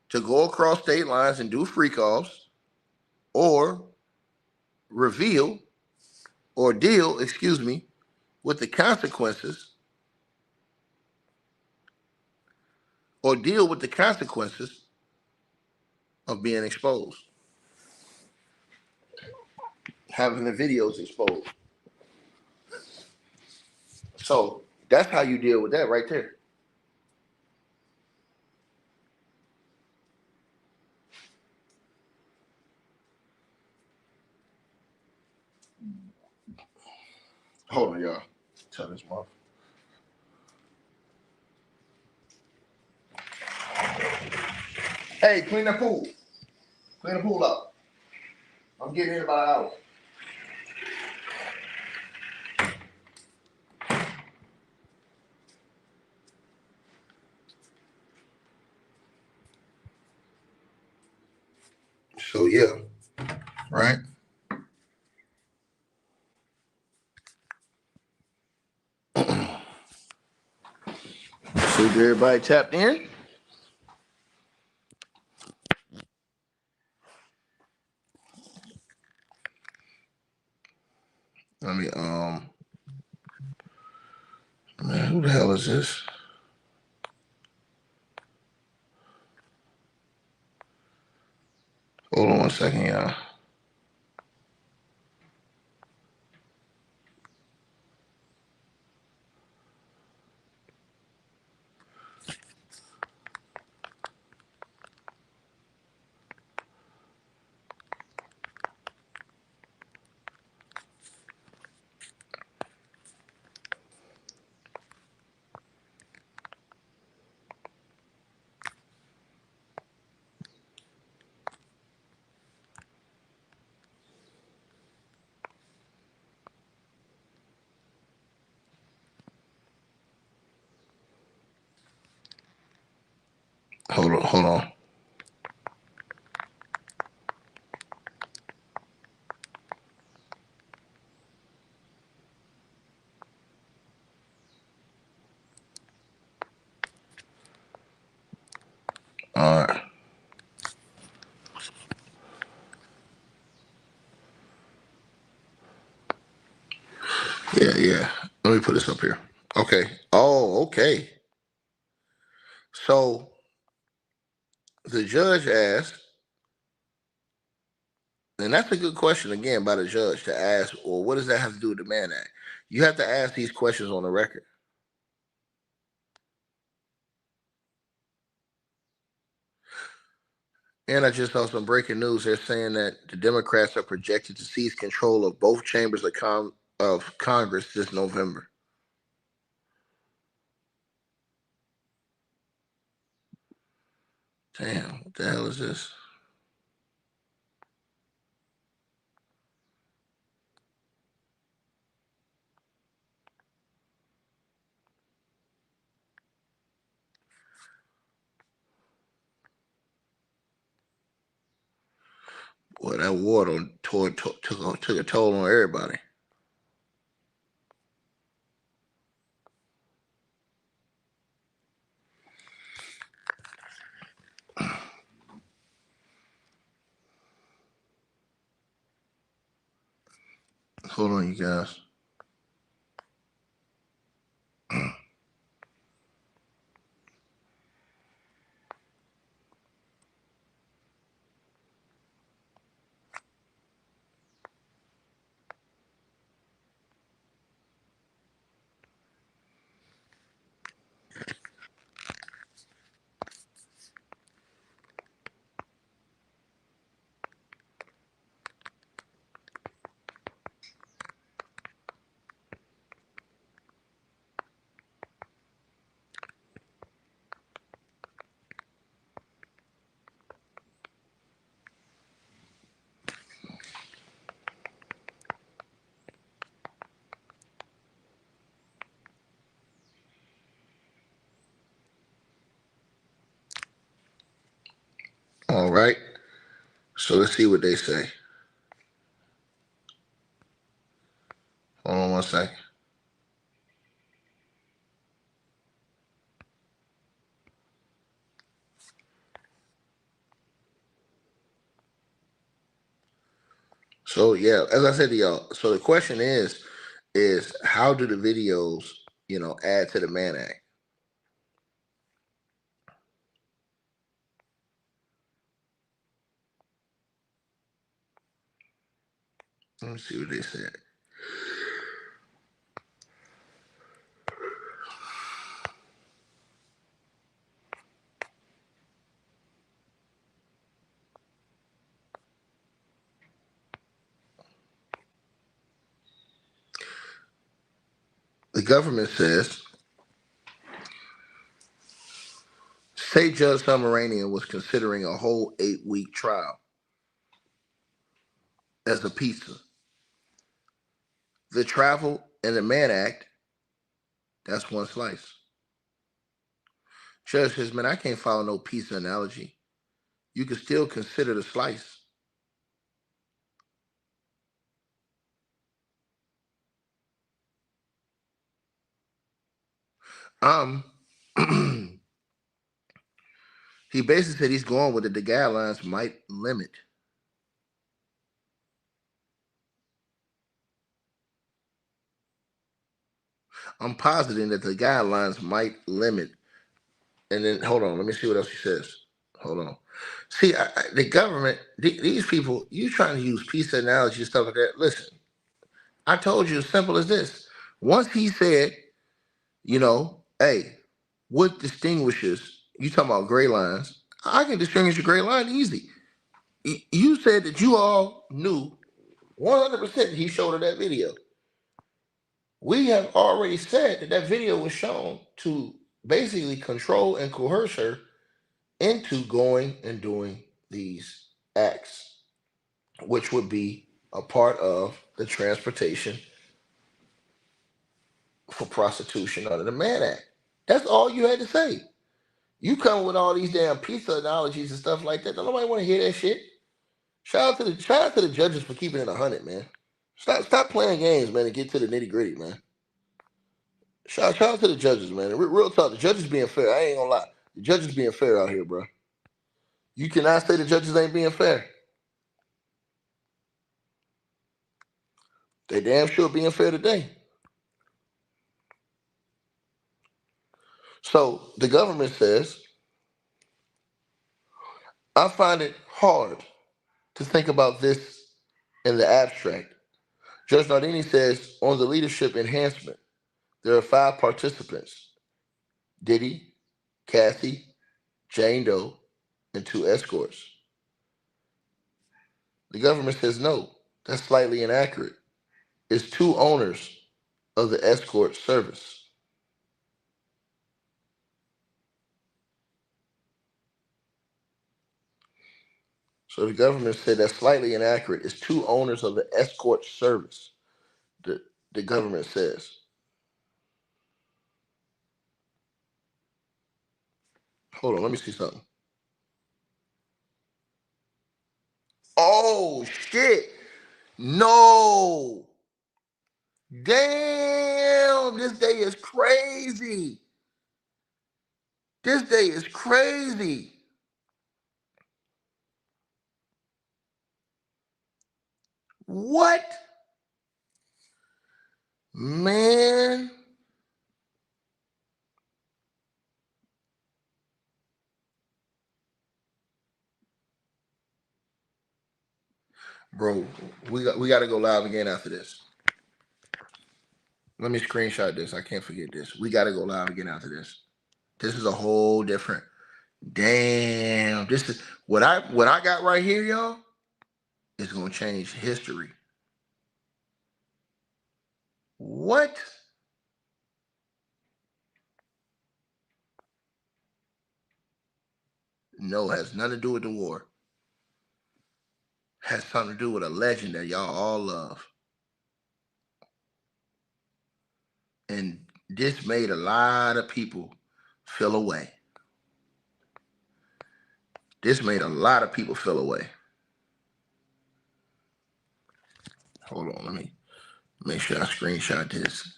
to go across state lines and do free calls or reveal or deal, with the consequences or deal with the consequences of being exposed, having the videos exposed. So that's how you deal with that right there. Hold on, y'all. Tell this motherfucker. Hey, clean the pool. Clean the pool up. I'm getting in about an hour. So yeah, right? So everybody tapped in? Let me man, who the hell is this? Hold on one second, y'all. Hold on. All right. Yeah. Let me put this up here. Okay. Oh, okay. So the judge asked, and that's a good question again by the judge to ask, well, what does that have to do with the Mann Act? You have to ask these questions on the record. And I just saw some breaking news. They're saying that the Democrats are projected to seize control of both chambers of Congress this November. Damn, what the hell is this? Boy, that war took a toll on everybody. Hold on, you guys. All right. So let's see what they say. Hold on one second. So yeah, as I said to y'all, so the question is how do the videos, add to the Mann Act? Let me see what they said. The government says, State Judge Summarian was considering a whole 8-week trial as a pizza. The travel and the Mann Act, that's one slice. Judge says, man, I can't follow no pizza analogy. You can still consider the slice. He basically said he's going with it. The guidelines might limit. I'm positing that the guidelines might limit. And then, hold on, let me see what else he says. Hold on. See, the government, these people, you trying to use pizza analogy and stuff like that. Listen, I told you as simple as this. Once he said, hey, what distinguishes, you talking about gray lines, I can distinguish a gray line easy. You said that you all knew 100% he showed her that video. We have already said that video was shown to basically control and coerce her into going and doing these acts, which would be a part of the transportation for prostitution under the Mann Act. That's all you had to say. You come with all these damn pizza analogies and stuff like that. Don't nobody want to hear that shit. Shout out to the judges for keeping it 100, man. Stop playing games, man, and get to the nitty gritty, man. Shout out to the judges, man. Real talk, the judges being fair. I ain't gonna lie, the judges being fair out here, bro. You cannot say the judges ain't being fair. They damn sure being fair today. So the government says, I find it hard to think about this in the abstract. Judge Nardini says on the leadership enhancement, there are 5 participants: Diddy, Cassie, Jane Doe, and 2 escorts. The government says no, that's slightly inaccurate. It's 2 owners of the escort service. So the government said that's slightly inaccurate. It's 2 owners of the escort service. The government says. Hold on, let me see something. Oh shit! No! Damn! This day is crazy. This day is crazy. What? Man. Bro, we got to go live again after this. Let me screenshot this. I can't forget this. We got to go live again after this. This is a whole different. Damn. This is what I got right here, y'all. Is going to change history. What? No, has nothing to do with the war. Has something to do with a legend that y'all all love. And this made a lot of people feel away. This made a lot of people feel away. Hold on, let me make sure I screenshot this.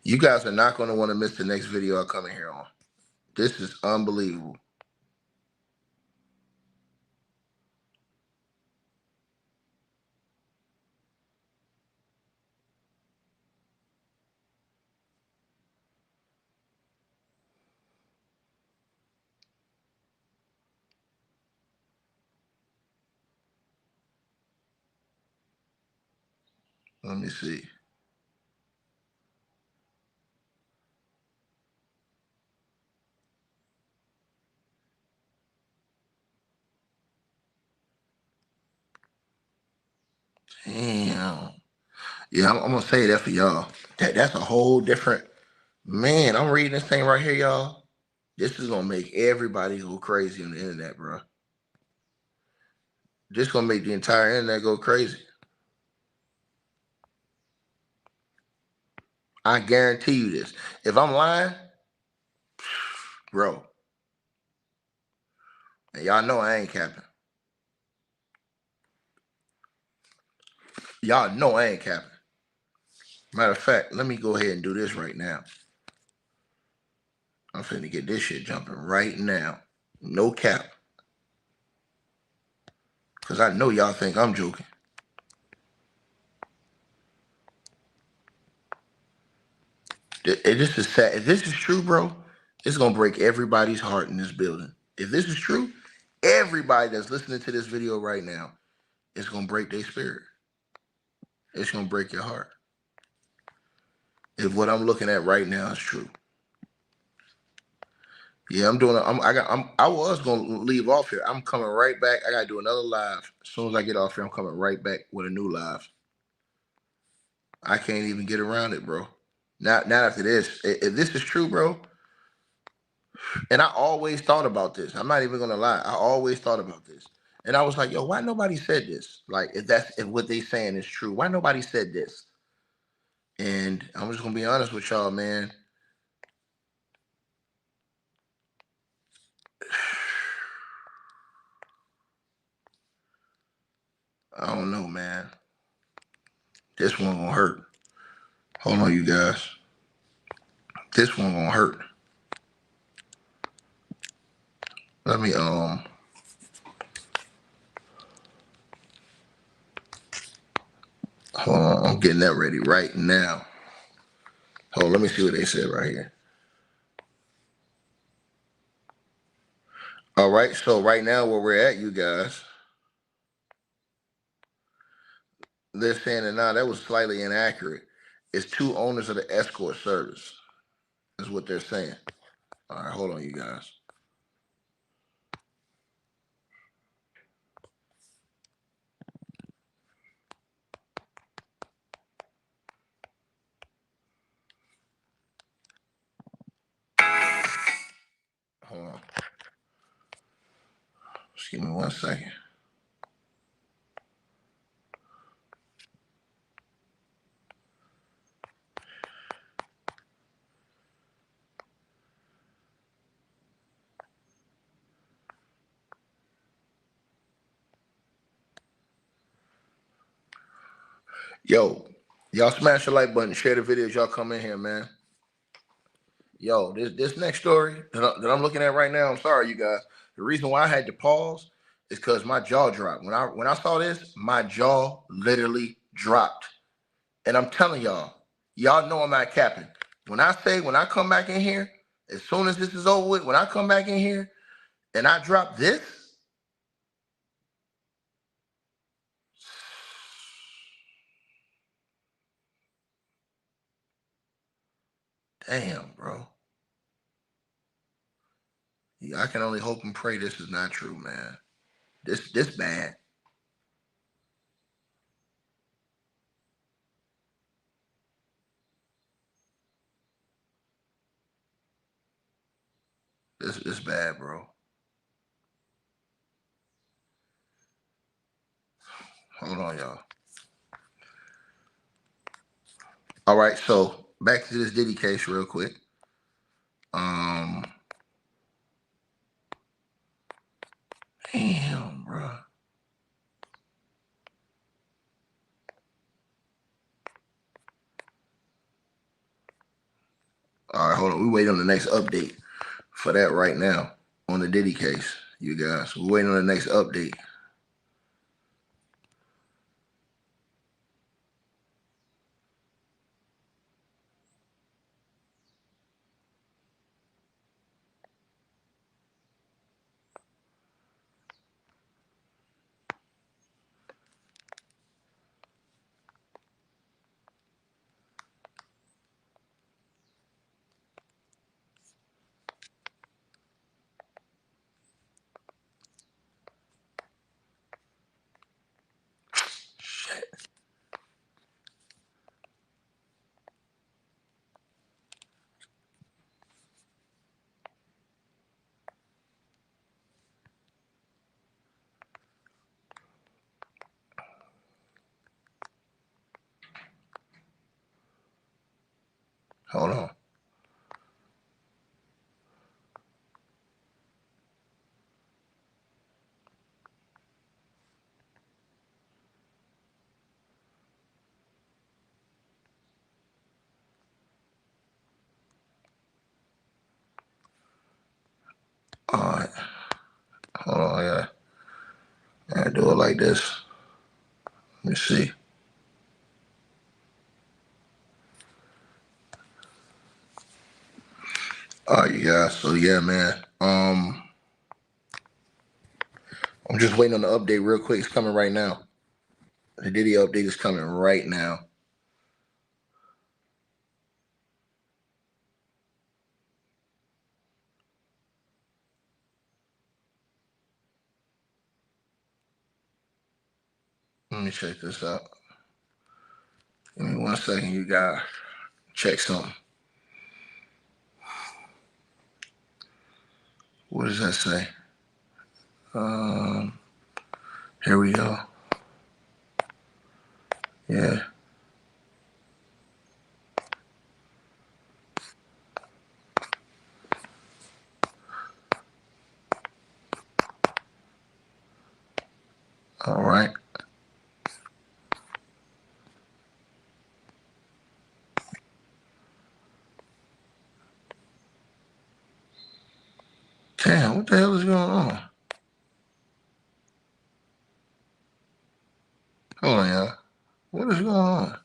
You guys are not going to want to miss the next video I come in here on. This is unbelievable. Let me see. Damn. Yeah, I'm gonna say that for y'all. That's a whole different man. I'm reading this thing right here, y'all. This is gonna make everybody go crazy on the internet, bro. This gonna make the entire internet go crazy. I guarantee you this. If I'm lying, bro, and y'all know I ain't capping. Y'all know I ain't capping. Matter of fact, let me go ahead and do this right now. I'm finna get this shit jumping right now. No cap. Because I know y'all think I'm joking. This is sad. If this is true, bro, it's gonna break everybody's heart in this building. If this is true, everybody that's listening to this video right now, it's gonna break their spirit. It's gonna break your heart. If what I'm looking at right now is true. Yeah, I'm doing. I was gonna leave off here. I'm coming right back. I gotta do another live. As soon as I get off here, I'm coming right back with a new live. I can't even get around it, bro. Not after this. If this is true, bro, and I always thought about this. I'm not even gonna lie. I always thought about this. And I was like, yo, why nobody said this? Like, if what they saying is true, why nobody said this? And I'm just gonna be honest with y'all, man. I don't know, man. This one gonna hurt. Hold on, you guys. This one gonna hurt. Let me hold on, I'm getting that ready right now. Hold on, let me see what they said right here. All right, so right now where we're at, you guys, they're saying that now that was slightly inaccurate. It's two owners of the escort service, is what they're saying. All right, hold on, you guys. Hold on. Just give me 1 second. Yo, y'all smash the like button, share the videos, y'all come in here, man. Yo, this next story that I'm looking at right now, I'm sorry, you guys. The reason why I had to pause is because my jaw dropped. When I saw this, my jaw literally dropped. And I'm telling y'all know I'm not capping. When I come back in here, as soon as this is over with, when I come back in here and I drop this, damn, bro. Yeah, I can only hope and pray this is not true, man. This bad. This bad, bro. Hold on, y'all. All right, so back to this Diddy case real quick. hold on. We wait on the next update for that right now on the Diddy case, you guys. We're waiting on the next update. Shit. Hold on. All right. Hold on. I gotta do it like this. Let me see. All right, you guys. So yeah, man. I'm just waiting on the update real quick. It's coming right now. The Diddy update is coming right now. Let me check this out. Give me 1 second, you guys. Check something. What does that say? Here we go. Yeah. All right. Damn, what the hell is going on? Hold on, y'all. What is going on?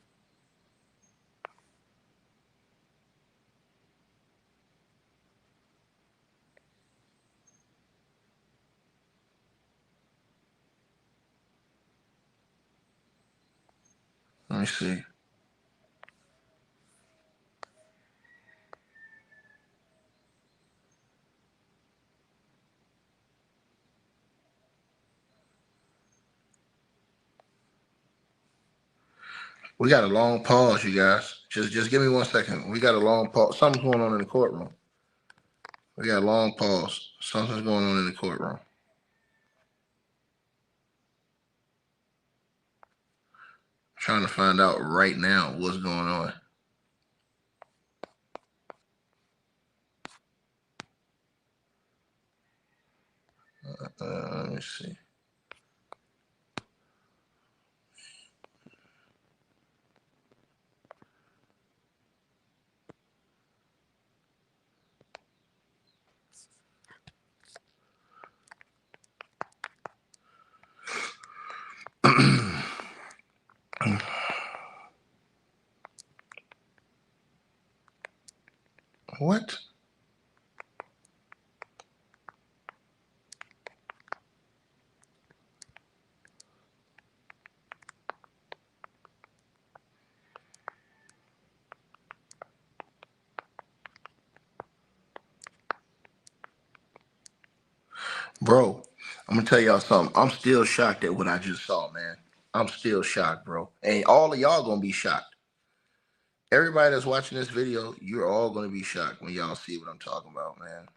Let me see. We got a long pause, you guys. Just give me 1 second. We got a long pause. Something's going on in the courtroom. We got a long pause. Something's going on in the courtroom. I'm trying to find out right now what's going on. Let me see. What? Bro, I'm gonna tell y'all something. I'm still shocked at what I just saw, man. I'm still shocked, bro. And all of y'all gonna be shocked. Everybody that's watching this video, you're all gonna be shocked when y'all see what I'm talking about, man.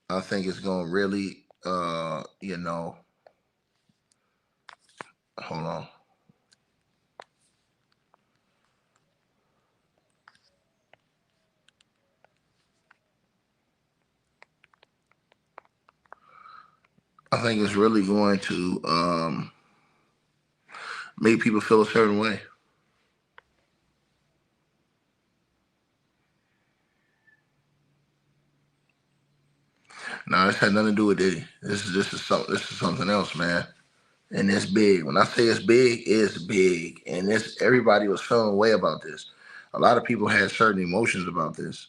I think it's gonna really, hold on. I think it's really going to make people feel a certain way. No, this had nothing to do with Diddy. This is something else, man. And it's big. When I say it's big, it's big. And this everybody was feeling a way about this. A lot of people had certain emotions about this.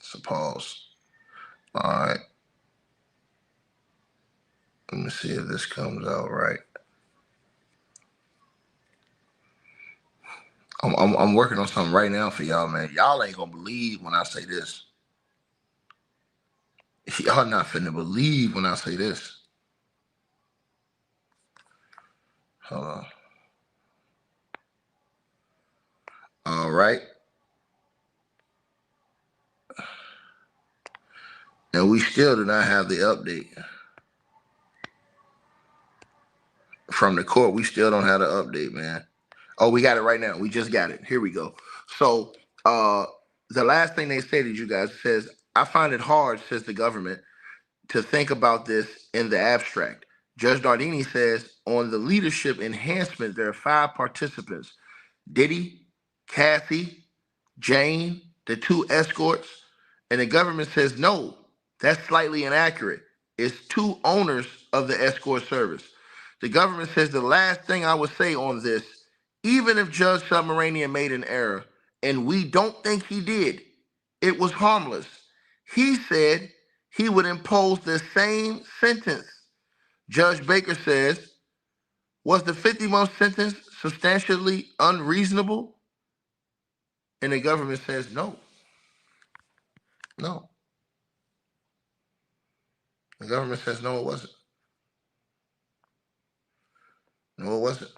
So pause. All right. Let me see if this comes out right. I'm working on something right now for y'all, man. Y'all ain't gonna believe when I say this. Y'all not finna believe when I say this. Hold on. All right. And we still do not have the update from the court. We still don't have the update, man. Oh, we got it right now. We just got it. Here we go. So the last thing they say to you guys says, I find it hard, says the government, to think about this in the abstract. Judge Nardini says on the leadership enhancement, there are 5 participants: Diddy, Kathy, Jane, the 2 escorts, and the government says no, that's slightly inaccurate. It's 2 owners of the escort service. The government says the last thing I would say on this, even if Judge Submaranian made an error, and we don't think he did, it was harmless. He said he would impose the same sentence. Judge Baker says, was the 50-month sentence substantially unreasonable? And the government says no. No. The government says no, it wasn't. No, it wasn't.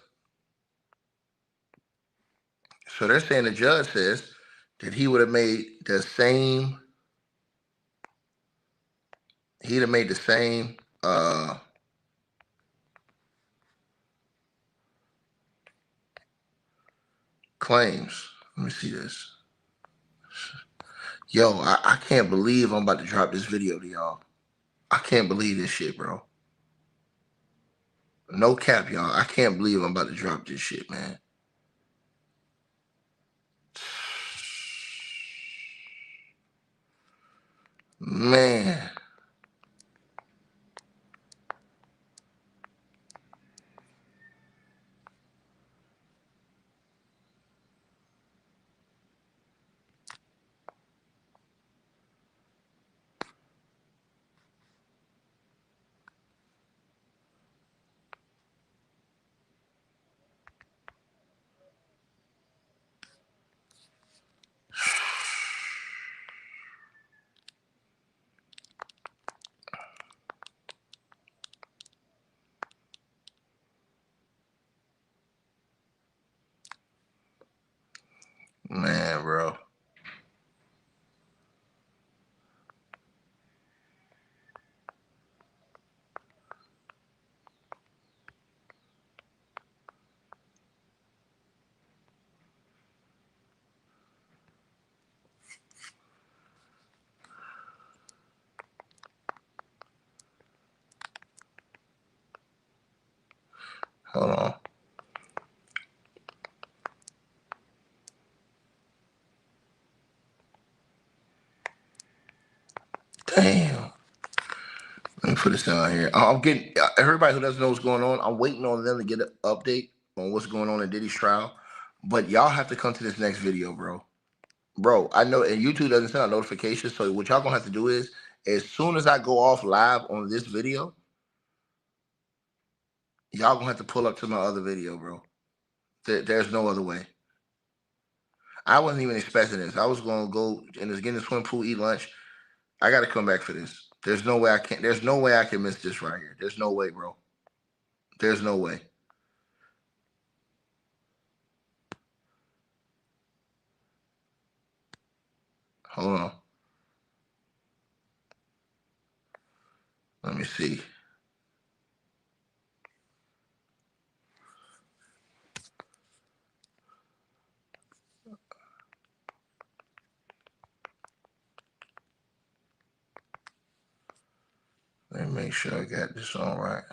So they're saying the judge says that he would have made the same, he'd have made the same claims. Let me see this. Yo, I can't believe I'm about to drop this video to y'all. I can't believe this shit, bro. No cap, y'all. I can't believe I'm about to drop this shit, man. Man. Man, bro. Hold on. Damn. Let me put this down here. I'm getting everybody who doesn't know what's going on. I'm waiting on them to get an update on what's going on in Diddy's trial. But y'all have to come to this next video, bro. Bro, I know, and YouTube doesn't send out notifications. So what y'all gonna have to do is, as soon as I go off live on this video, y'all gonna have to pull up to my other video, bro. There's no other way. I wasn't even expecting this. I was gonna go and just get in the swimming pool, eat lunch. I gotta come back for this. There's no way I can't. There's no way I can miss this right here. There's no way, bro. There's no way. Hold on. Let me see. Let me make sure I got this on right.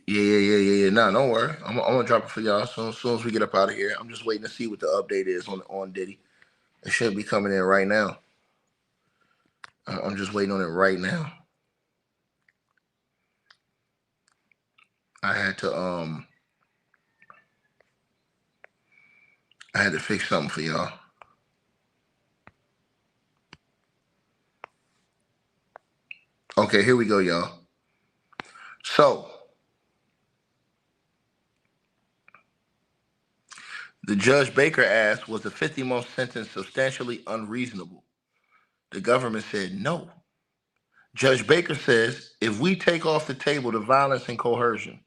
Yeah. No, don't worry. I'm gonna drop it for y'all as soon as we get up out of here. I'm just waiting to see what the update is on Diddy. It should be coming in right now. I'm just waiting on it right now. I had to fix something for y'all. Okay, here we go, y'all. So the Judge Baker asked, was the 50-month sentence substantially unreasonable? The government said no. Judge Baker says, if we take off the table the violence and coercion,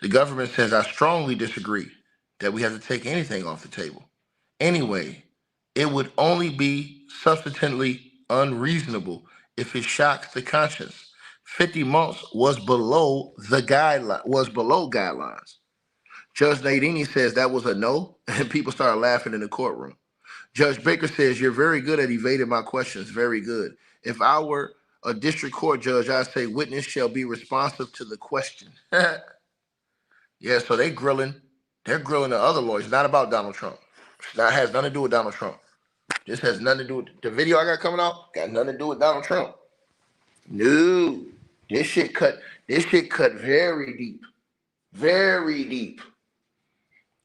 the government says, I strongly disagree that we have to take anything off the table. Anyway, it would only be substantively unreasonable if it shocks the conscience. 50 months was below guidelines. Judge Nadini says that was a no, and people started laughing in the courtroom. Judge Baker says, you're very good at evading my questions. Very good. If I were a district court judge, I'd say witness shall be responsive to the question. Yeah, so they're grilling the other lawyers. It's not about Donald Trump. That has nothing to do with Donald Trump. This has nothing to do with the video I got coming out. Got nothing to do with Donald Trump. No, this shit cut very deep, very deep.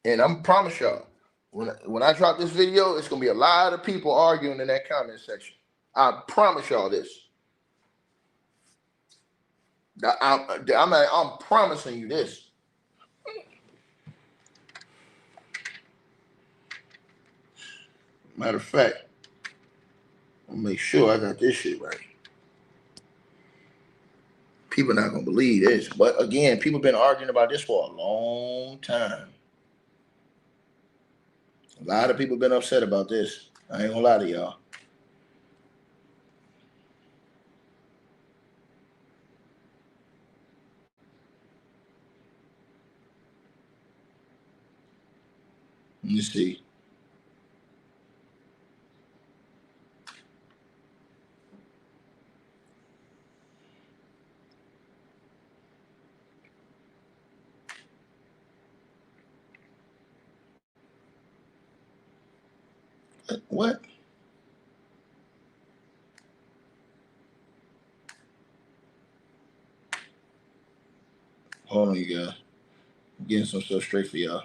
And I'm promise y'all, when I drop this video, it's gonna be a lot of people arguing in that comment section. I promise y'all this. I'm promising you this. Matter of fact, I'll make sure I got this shit right. People not gonna believe this, but again, people been arguing about this for a long time. A lot of people been upset about this. I ain't gonna lie to y'all. Let me see. What? Hold on, you guys. I'm getting some stuff straight for y'all.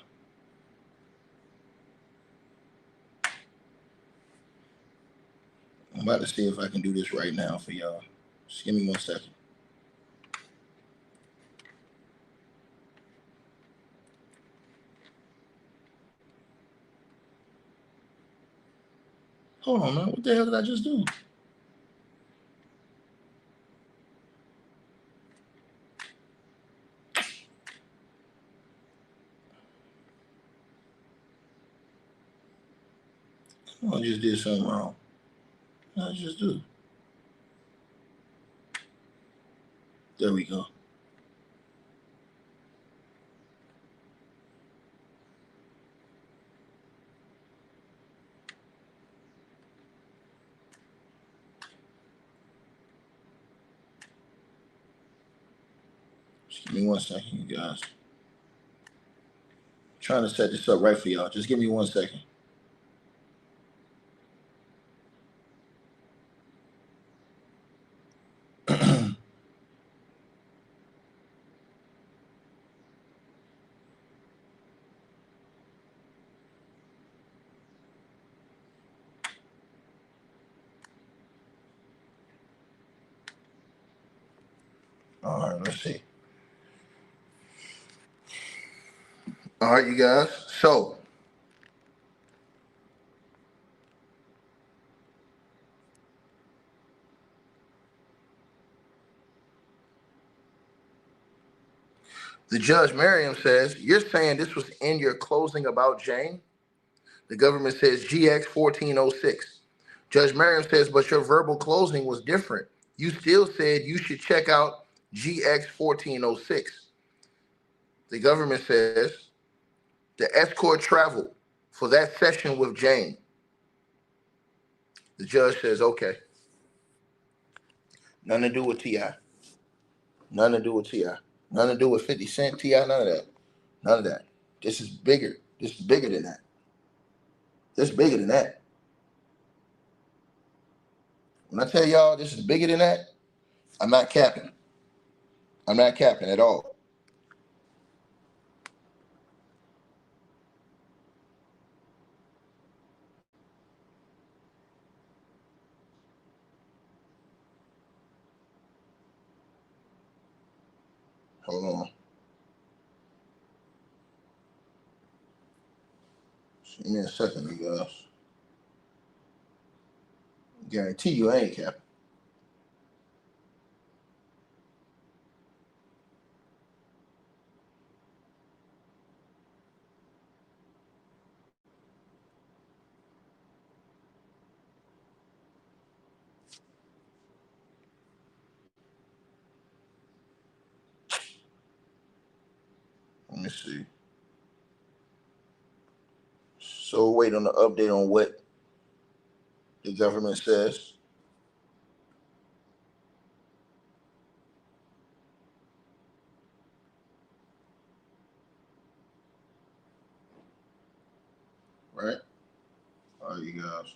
I'm about to see if I can do this right now for y'all. Just give me 1 second. Hold on, man. What the hell did I just do? I just did something wrong. What did I just do? There we go. Just give me 1 second, you guys. I'm trying to set this up right for y'all. Just give me 1 second. All right, let's see. All right, you guys. So, The judge, Miriam, says, you're saying this was in your closing about Jane? The government says GX 1406. Judge Miriam says, but your verbal closing was different. You still said you should check out GX 1406. The government says the escort traveled for that session with Jane. The judge says, okay. Nothing to do with T.I. Nothing to do with T.I. Nothing to do with 50 Cent, T.I., none of that. None of that. This is bigger. This is bigger than that. This is bigger than that. When I tell y'all this is bigger than that, I'm not capping. I'm not capping at all. Hold on. Give me a second, you guys. Guarantee you I ain't capping. Let me see. So wait on the update on what the government says. Right? All right, you guys.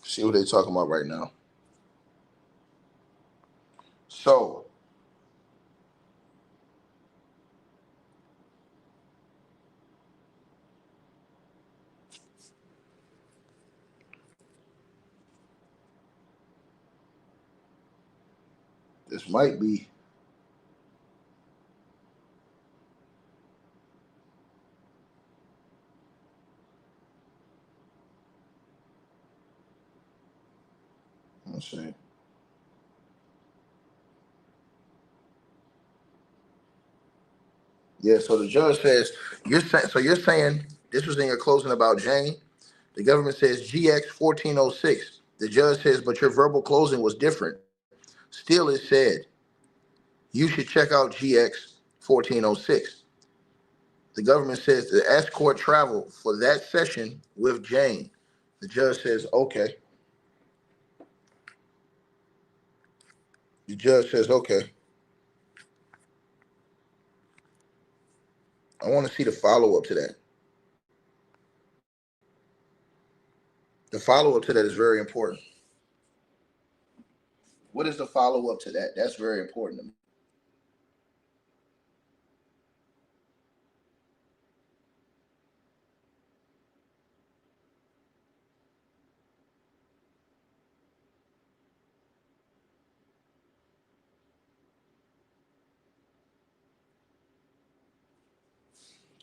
See what they're talking about right now. So this might be. Let's see. Yeah, so the judge says you're saying this was in your closing about Jane. The government says GX 1406. The judge says, but your verbal closing was different. Still, it said you should check out GX 1406. The government says the escort traveled for that session with Jane. The judge says, okay. The judge says, okay. I want to see the follow up to that. The follow up to that is very important. What is the follow up to that? That's very important to me.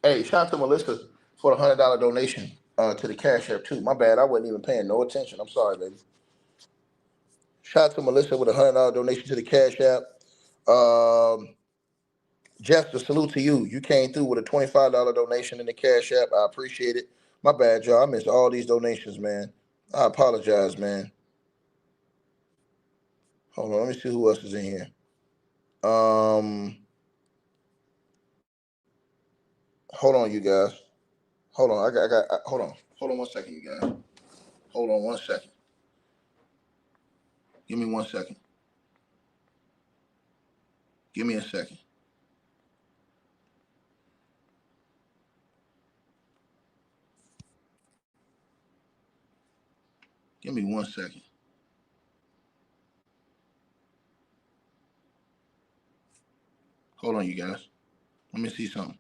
Hey, shout out to Melissa for the $100 donation to the Cash App too. My bad, I wasn't even paying no attention. I'm sorry, baby. Shout out to Melissa with a $100 donation to the Cash App. Jester, salute to you. You came through with a $25 donation in the Cash App. I appreciate it. My bad, y'all. I missed all these donations, man. I apologize, man. Hold on, let me see who else is in here. Hold on, you guys. Hold on, hold on 1 second, you guys. Hold on 1 second. Give me 1 second. Give me a second. Give me 1 second. Hold on, you guys. Let me see something.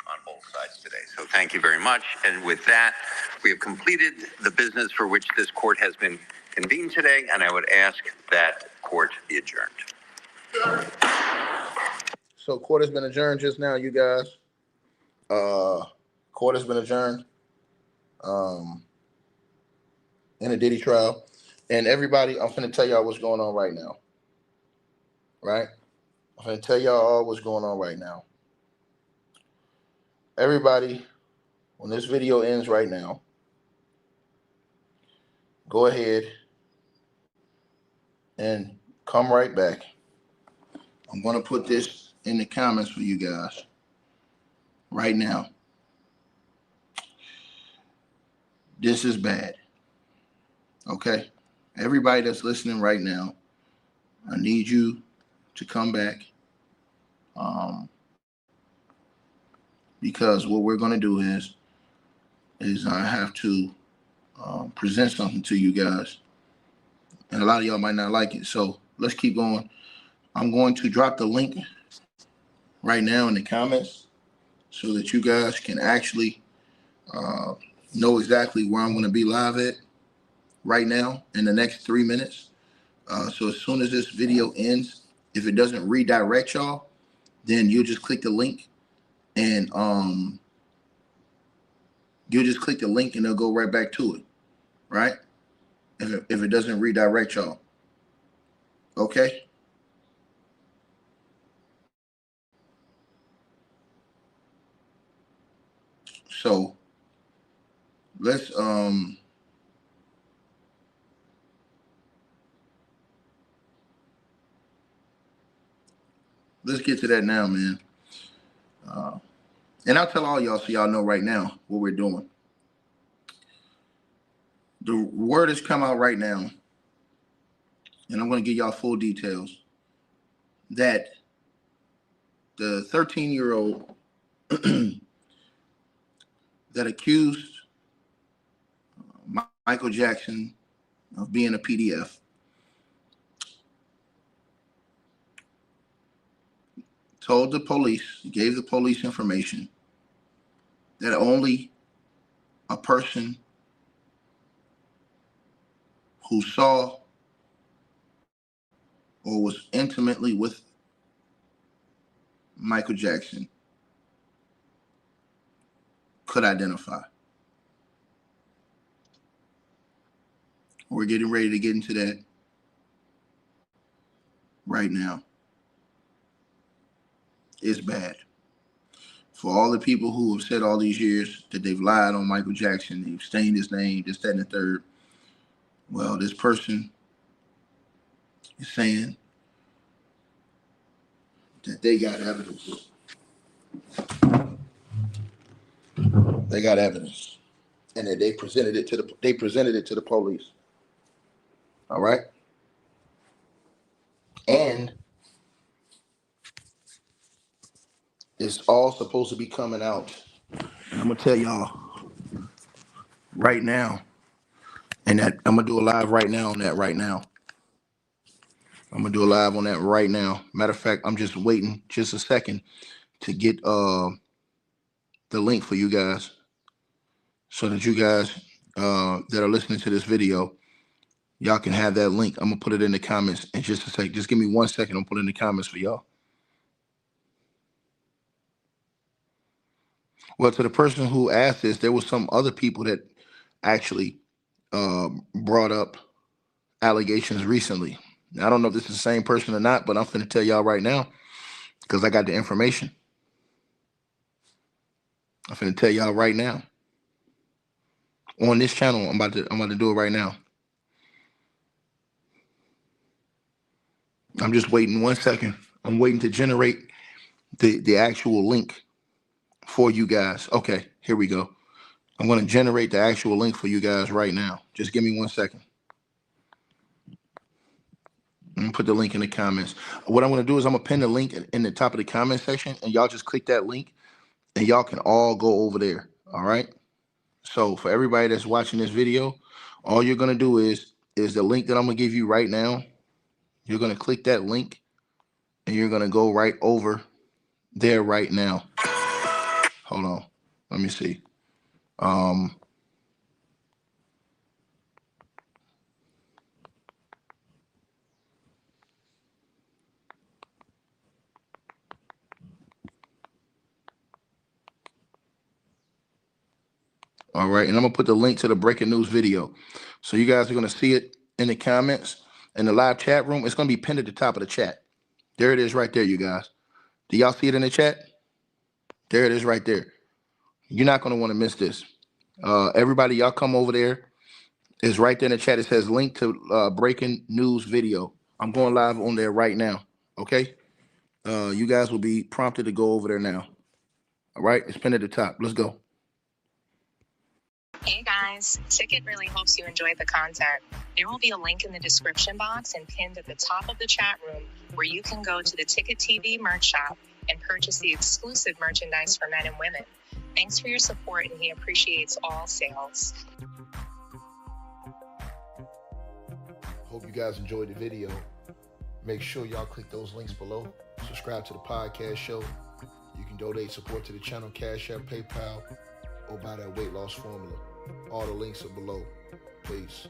On both sides today. So thank you very much. And with that, we have completed the business for which this court has been convene today, and I would ask that court be adjourned. So court has been adjourned just now, you guys. Court has been adjourned in a Diddy trial. And everybody, I'm finna tell y'all what's going on right now. Right? I'm finna tell y'all all what's going on right now. Everybody, when this video ends right now, go ahead and come right back. I'm gonna put this in the comments for you guys right now. This is bad. Okay? Everybody that's listening right now, I need you to come back. Because what we're gonna do is I have to present something to you guys. And a lot of y'all might not like it. So let's keep going. I'm going to drop the link right now in the comments so that you guys can actually know exactly where I'm going to be live at right now in the next 3 minutes. So as soon as this video ends, if it doesn't redirect y'all, then you'll just click the link and it'll go right back to it, right? If it doesn't redirect y'all. Okay? So let's get to that now, man. And I'll tell all y'all so y'all know right now what we're doing. The word has come out right now, and I'm going to give y'all full details, that the 13-year-old that accused Michael Jackson of being a PDF told the police, gave the police information that only a person who saw or was intimately with Michael Jackson could identify. We're getting ready to get into that right now. It's bad. For all the people who have said all these years that they've lied on Michael Jackson, they've stained his name, this, that, and the third. Well, this person is saying that they got evidence. They got evidence, and that they presented it to the police. All right, and it's all supposed to be coming out. And I'm gonna tell y'all right now, and that I'm gonna do a live right now on that right now. I'm gonna do a live on that right now. Matter of fact, I'm just waiting just a second to get the link for you guys, so that you guys that are listening to this video, y'all can have that link. I'm gonna put it in the comments in just a sec. Just give me 1 second. I'm putting it in the comments for y'all. Well, to the person who asked this, there was some other people that actually brought up allegations recently. Now, I don't know if this is the same person or not, but I'm finna tell y'all right now because I got the information. I'm finna tell y'all right now on this channel. I'm about to do it right now. I'm just waiting 1 second. I'm waiting to generate the actual link for you guys. Okay, here we go. I'm going to generate the actual link for you guys right now. Just give me 1 second. I'm going to put the link in the comments. What I'm going to do is I'm going to pin the link in the top of the comment section, and y'all just click that link, and y'all can all go over there. All right? So for everybody that's watching this video, all you're going to do is the link that I'm going to give you right now. You're going to click that link, and you're going to go right over there right now. Hold on. Let me see. All right, and I'm gonna put the link to the breaking news video, so you guys are gonna see it in the comments in the live chat room. It's gonna be pinned at the top of the chat. There it is, right there, you guys. Do y'all see it in the chat? There it is, right there. You're not gonna want to miss this. Everybody, y'all come over there. It's right there in the chat. It says link to breaking news video. I'm going live on there right now. Okay. You guys will be prompted to go over there now. All right, it's pinned at the top. Let's go. Hey guys, Ticket really hopes you enjoyed the content. There will be a link in the description box and pinned at the top of the chat room where you can go to the Ticket TV merch shop and purchase the exclusive merchandise for men and women. Thanks for your support, and he appreciates all sales. Hope you guys enjoyed the video. Make sure y'all click those links below. Subscribe to the podcast show. You can donate support to the channel, Cash App, PayPal, or buy that weight loss formula. All the links are below. Peace.